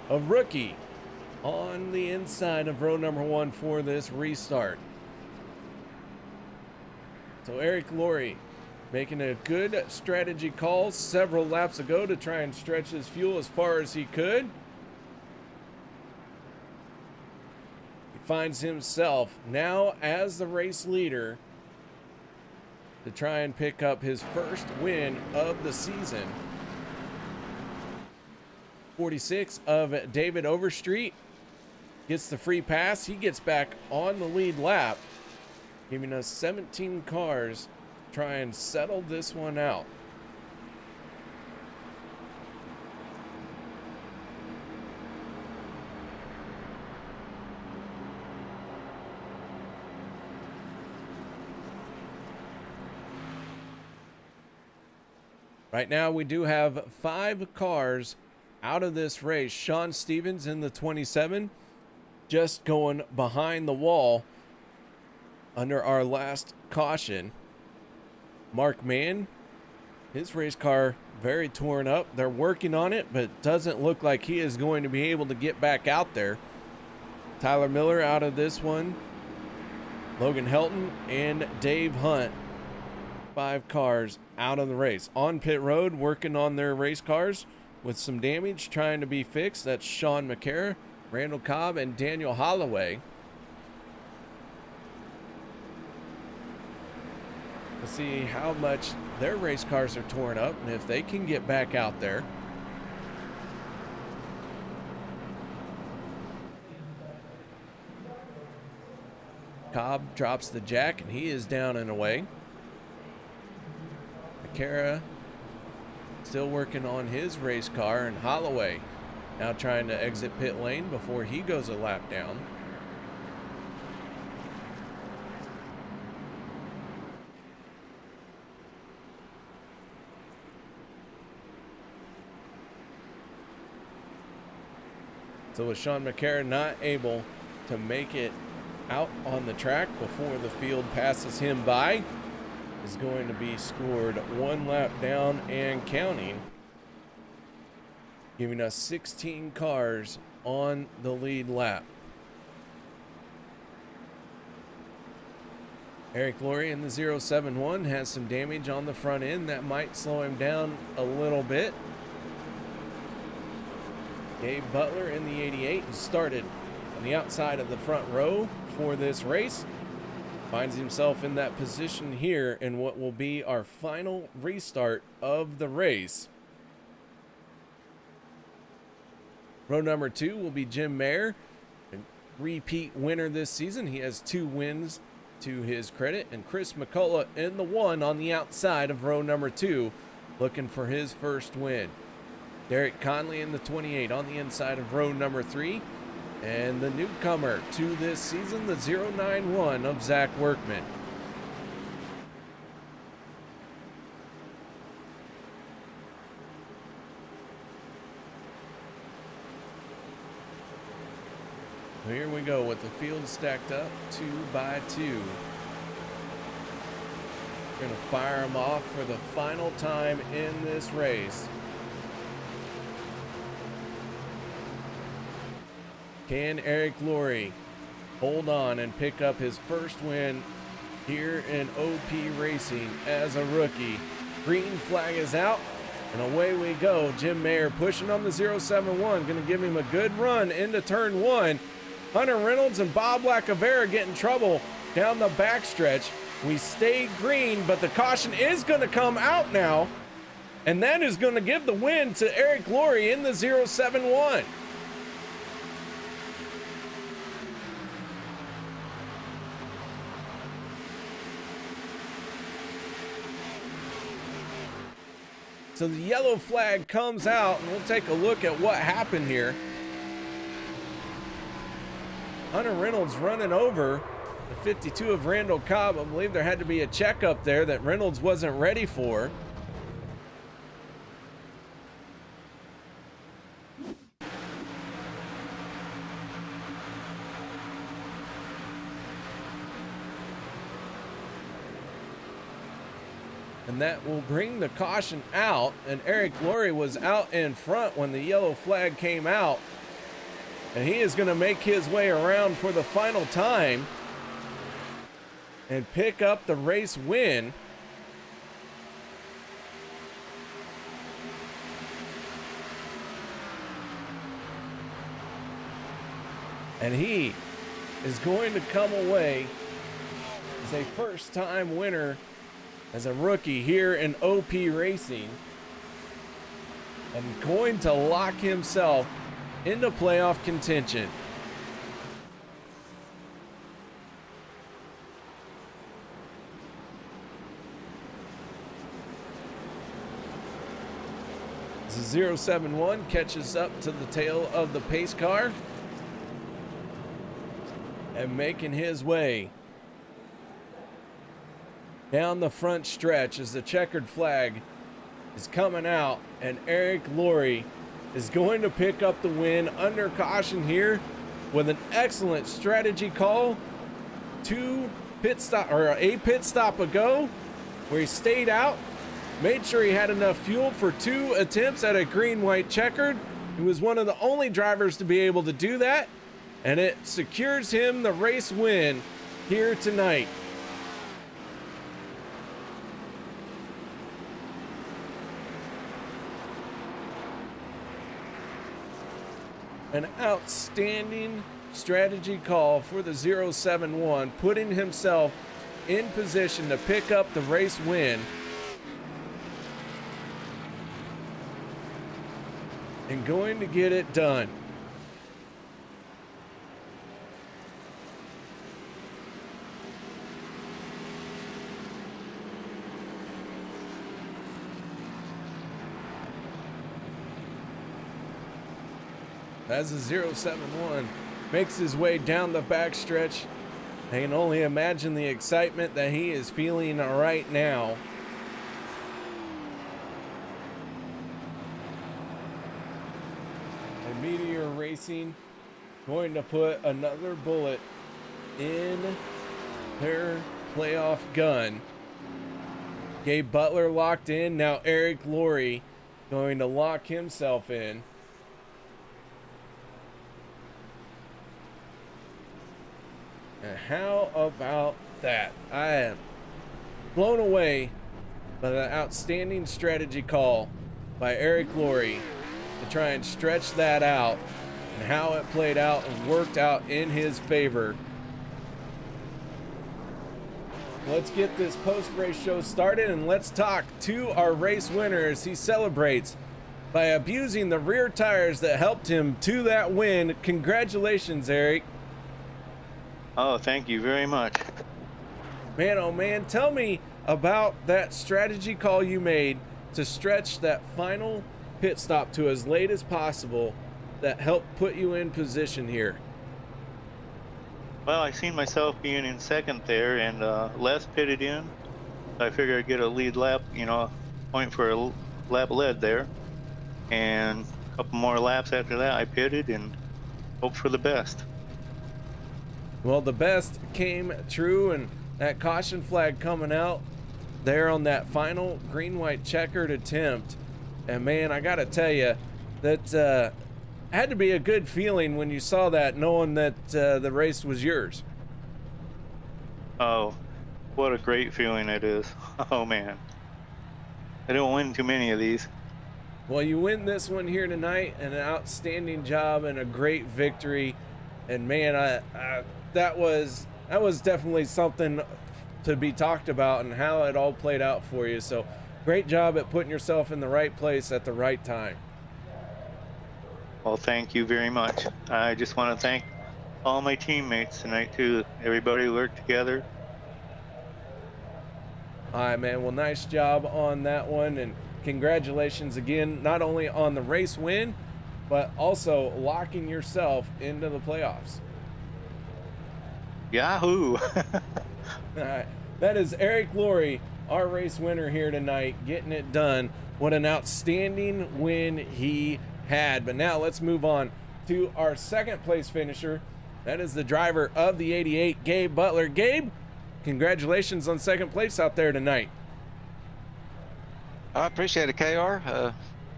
of Rookie on the inside of row number 1 for this restart. So Eric Laurie making a good strategy call several laps ago to try and stretch his fuel as far as he could. Finds himself now as the race leader to try and pick up his first win of the season. 46 of David Overstreet gets the free pass. He gets back on the lead lap, giving us 17 cars to try and settle this one out. Right now, we do have 5 cars out of this race. Sean Stevens in the 27, just going behind the wall under our last caution. Mark Mann, his race car very torn up. They're working on it, but it doesn't look like he is going to be able to get back out there. Tyler Miller out of this one. Logan Helton and Dave Hunt. 5 cars out of the race. On pit road, working on their race cars with some damage trying to be fixed. That's Sean McCara, Randall Cobb, and Daniel Holloway. Let's see how much their race cars are torn up and if they can get back out there. Cobb drops the jack and he is down and away. McCara still working on his race car, and Holloway now trying to exit pit lane before he goes a lap down. So with Sean McCara not able to make it out on the track before the field passes him by, is going to be scored 1 lap down and counting, giving us 16 cars on the lead lap. Eric Laurie in the 071 has some damage on the front end that might slow him down a little bit. Dave Butler in the 88 who started on the outside of the front row for this race finds himself in that position here in what will be our final restart of the race. Row number 2 will be Jim Mayer, a repeat winner this season. He has 2 wins to his credit, and Chris McCullough in the 1 on the outside of row number 2 looking for his first win. Derek Conley in the 28 on the inside of row number 3. And the newcomer to this season, the 091 of Zach Workman. Here we go with the field stacked up 2 by 2. We're going to fire them off for the final time in this race. Can Eric Laurie hold on and pick up his first win here in OP Racing as a rookie? Green flag is out, and away we go. Jim Mayer pushing on the 071, going to give him a good run into turn 1. Hunter Reynolds and Bob Lacavera get in trouble down the backstretch. We stayed green, but the caution is going to come out now, and that is going to give the win to Eric Laurie in the 071. So the yellow flag comes out, and we'll take a look at what happened here. Hunter Reynolds running over the 52 of Randall Cobb. I believe there had to be a checkup there that Reynolds wasn't ready for. And that will bring the caution out, and Eric Laurie was out in front when the yellow flag came out. And he is going to make his way around for the final time and pick up the race win. And he is going to come away as a first-time winner as a rookie here in OP Racing, and going to lock himself into playoff contention. The 071 catches up to the tail of the pace car and making his way down the front stretch as the checkered flag is coming out, and Eric Laurie is going to pick up the win under caution here with an excellent strategy call. A pit stop ago where he stayed out, made sure he had enough fuel for 2 attempts at a green-white checkered. He was one of the only drivers to be able to do that, and it secures him the race win here tonight. An outstanding strategy call for the 071, putting himself in position to pick up the race win. And going to get it done. As the 071 makes his way down the backstretch, I can only imagine the excitement that he is feeling right now. And Meteor Racing going to put another bullet in their playoff gun. Gabe Butler locked in. Now Eric Laurie going to lock himself in. And how about that? I am blown away by the outstanding strategy call by Eric Laurie to try and stretch that out, and how it played out and worked out in his favor. Let's get this post-race show started, and let's talk to our race winner as he celebrates by abusing the rear tires that helped him to that win. Congratulations, Eric. Oh, thank you very much. Man, oh man, tell me about that strategy call you made to stretch that final pit stop to as late as possible that helped put you in position here? Well, I seen myself being in second there, and Les pitted in. I figured I'd get a lead lap, point for a lap lead there. And a couple more laps after that, I pitted and hoped for the best. Well, the best came true, and that caution flag coming out there on that final green-white checkered attempt. And man, I gotta tell you, that had to be a good feeling when you saw that, knowing that the race was yours. Oh, what a great feeling it is. Oh man, I don't win too many of these. Well, you win this one here tonight, and an outstanding job and a great victory. And man, that was definitely something to be talked about, and how it all played out for you. So great job at putting yourself in the right place at the right time. Well, thank you very much. I just want to thank all my teammates tonight too. Everybody worked together. All right, man. Well, nice job on that one, and congratulations again, not only on the race win, but also locking yourself into the playoffs. Yahoo! All right. That is Eric Laurie, our race winner here tonight, getting it done. What an outstanding win he had. But now let's move on to our second place finisher. That is the driver of the 88, Gabe Butler. Gabe, congratulations on second place out there tonight. I appreciate it, KR.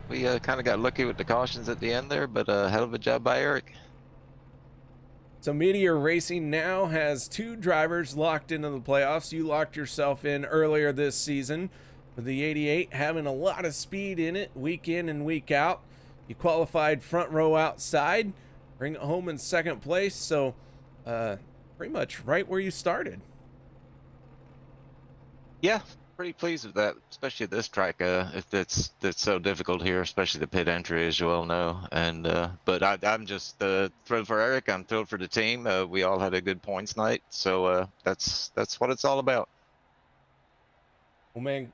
We kind of got lucky with the cautions at the end there, but hell of a job by Eric. So Meteor Racing now has two drivers locked into the playoffs. You locked yourself in earlier this season with the 88 having a lot of speed in it week in and week out. You qualified front row outside, bring it home in second place. So pretty much right where you started. Yeah, pretty pleased with that, especially this track. That's so difficult here, especially the pit entry, as you all know. And but I'm just thrilled for Eric. I'm thrilled for the team. We all had a good points night, so that's what it's all about. Well, man,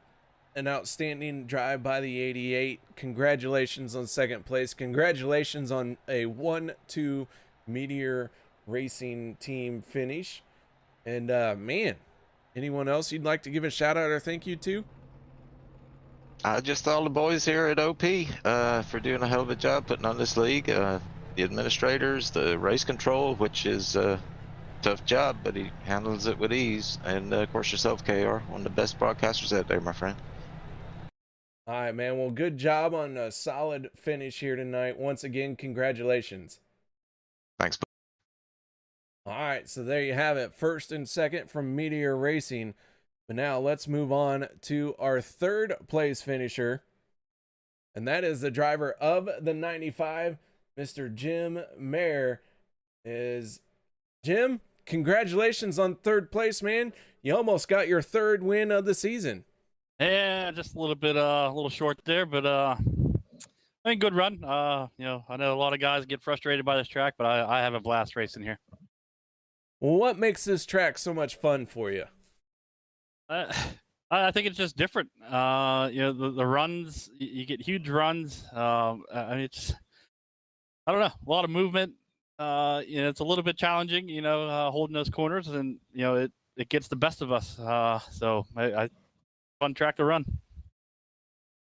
an outstanding drive by the 88. Congratulations on second place. Congratulations on a 1-2 Meteor Racing team finish. And man, anyone else you'd like to give a shout out or thank you to? Just all the boys here at OP for doing a hell of a job putting on this league. The administrators, the race control, which is a tough job, but he handles it with ease. And of course yourself, KR, one of the best broadcasters out there, my friend. All right, man. Well, good job on a solid finish here tonight. Once again, congratulations. Thanks. All right, so there you have it. First and second from Meteor Racing. But now let's move on to our third place finisher. And that is the driver of the 95, Mr. Jim Mayer. Jim, congratulations on third place, man. You almost got your third win of the season. Yeah, just a little bit, a little short there, but I think good run. I know a lot of guys get frustrated by this track, but I have a blast racing here. Well, what makes this track so much fun for you? I think it's just different. The runs, you get huge runs. I mean, it's, I don't know, a lot of movement. It's a little bit challenging, holding those corners, and it gets the best of us. So fun track to run.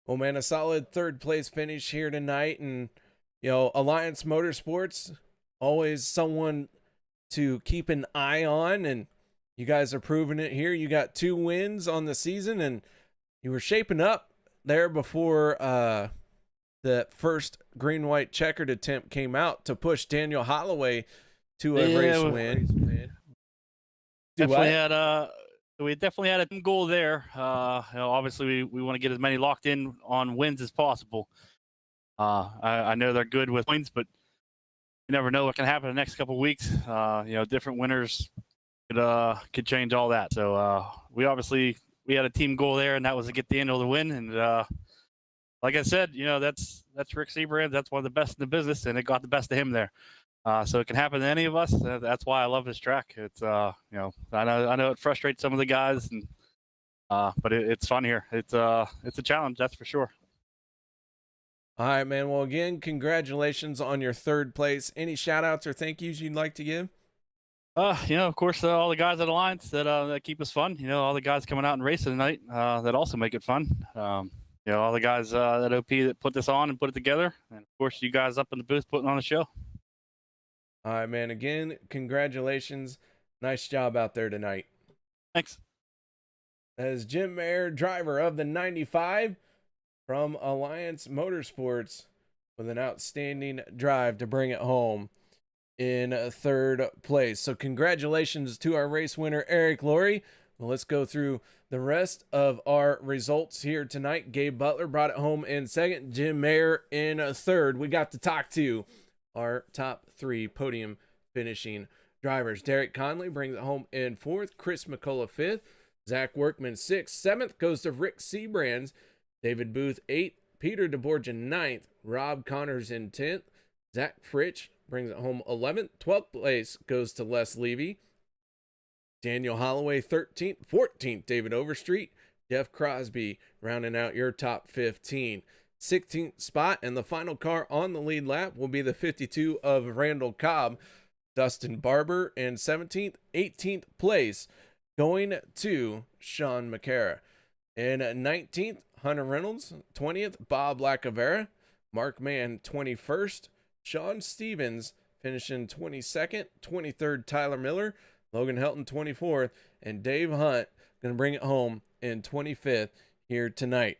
Well, man, a solid third place finish here tonight, and Alliance Motorsports, always someone to keep an eye on, and you guys are proving it here. You got 2 wins on the season, and you were shaping up there before the first green-white checkered attempt came out to push Daniel Holloway to a race win. We definitely had a team goal there. Obviously, we want to get as many locked in on wins as possible. I know they're good with points, but you never know what can happen in the next couple of weeks. Different winners could change all that. So we had a team goal there, and that was to get Daniel the win. And like I said, that's Rick Seabrand. That's one of the best in the business, and it got the best of him there. So it can happen to any of us. That's why I love this track. It's I know it frustrates some of the guys, and But it's fun here. It's a challenge, that's for sure. All right, man. Well, again, congratulations on your third place. Any shout outs or thank yous you'd like to give? Of course, all the guys at Alliance that keep us fun. All the guys coming out and racing tonight that also make it fun. All the guys at OP that put this on and put it together, and of course, you guys up in the booth putting on the show. All right, man. Again, congratulations. Nice job out there tonight. Thanks. As Jim Mayer, driver of the 95 from Alliance Motorsports, with an outstanding drive to bring it home in third place. So congratulations to our race winner, Eric Laurie. Well, let's go through the rest of our results here tonight. Gabe Butler brought it home in second. Jim Mayer in third. We got to talk to our top 3 podium finishing drivers. Derek Conley brings it home in fourth. Chris McCullough fifth. Zach Workman sixth. Seventh goes to Rick Seabrands. David Booth 8th. Peter DeBorgia 9th. Rob Connors in 10th. Zach Fritsch brings it home 11th. 12th place goes to Les Levy. Daniel Holloway 13th. 14th, David Overstreet. Jeff Crosby rounding out your top 15. 16th spot, and the final car on the lead lap will be the 52 of Randall Cobb. Dustin Barber in 17th. 18th place going to Sean McCara. In 19th, Hunter Reynolds. 20th, Bob Lacavera. Mark Mann 21st. Sean Stevens finishing 22nd. 23rd, Tyler Miller. Logan Helton 24th. And Dave Hunt going to bring it home in 25th here tonight.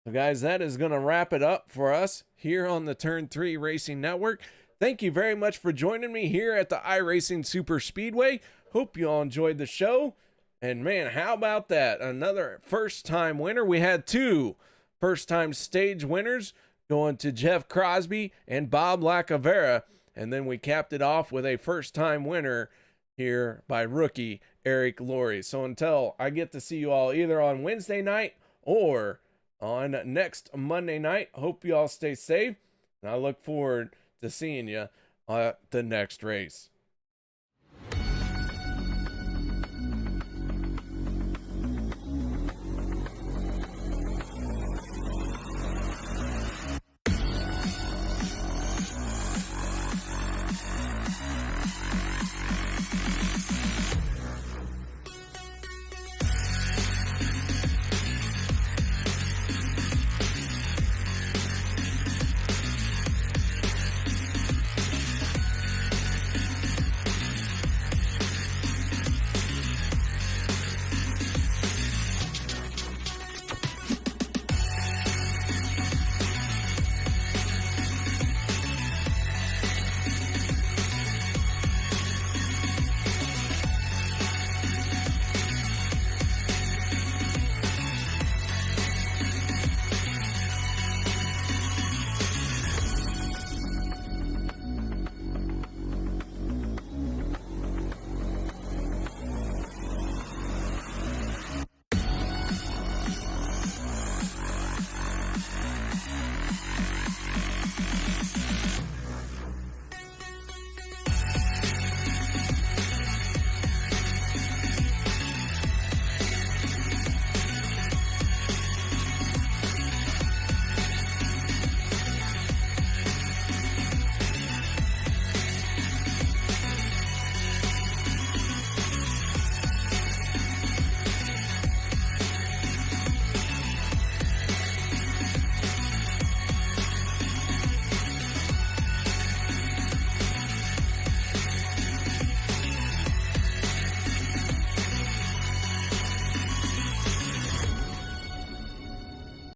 So guys, that is going to wrap it up for us here on the Turn 3 Racing Network. Thank you very much for joining me here at the iRacing Superspeedway. Hope you all enjoyed the show. And man, how about that? Another first-time winner. We had 2 first-time stage winners going to Jeff Crosby and Bob Lacavera. And then we capped it off with a first-time winner here by rookie Eric Laurie. So until I get to see you all either on Wednesday night or on next Monday night, hope you all stay safe. And I look forward to seeing you at the next race.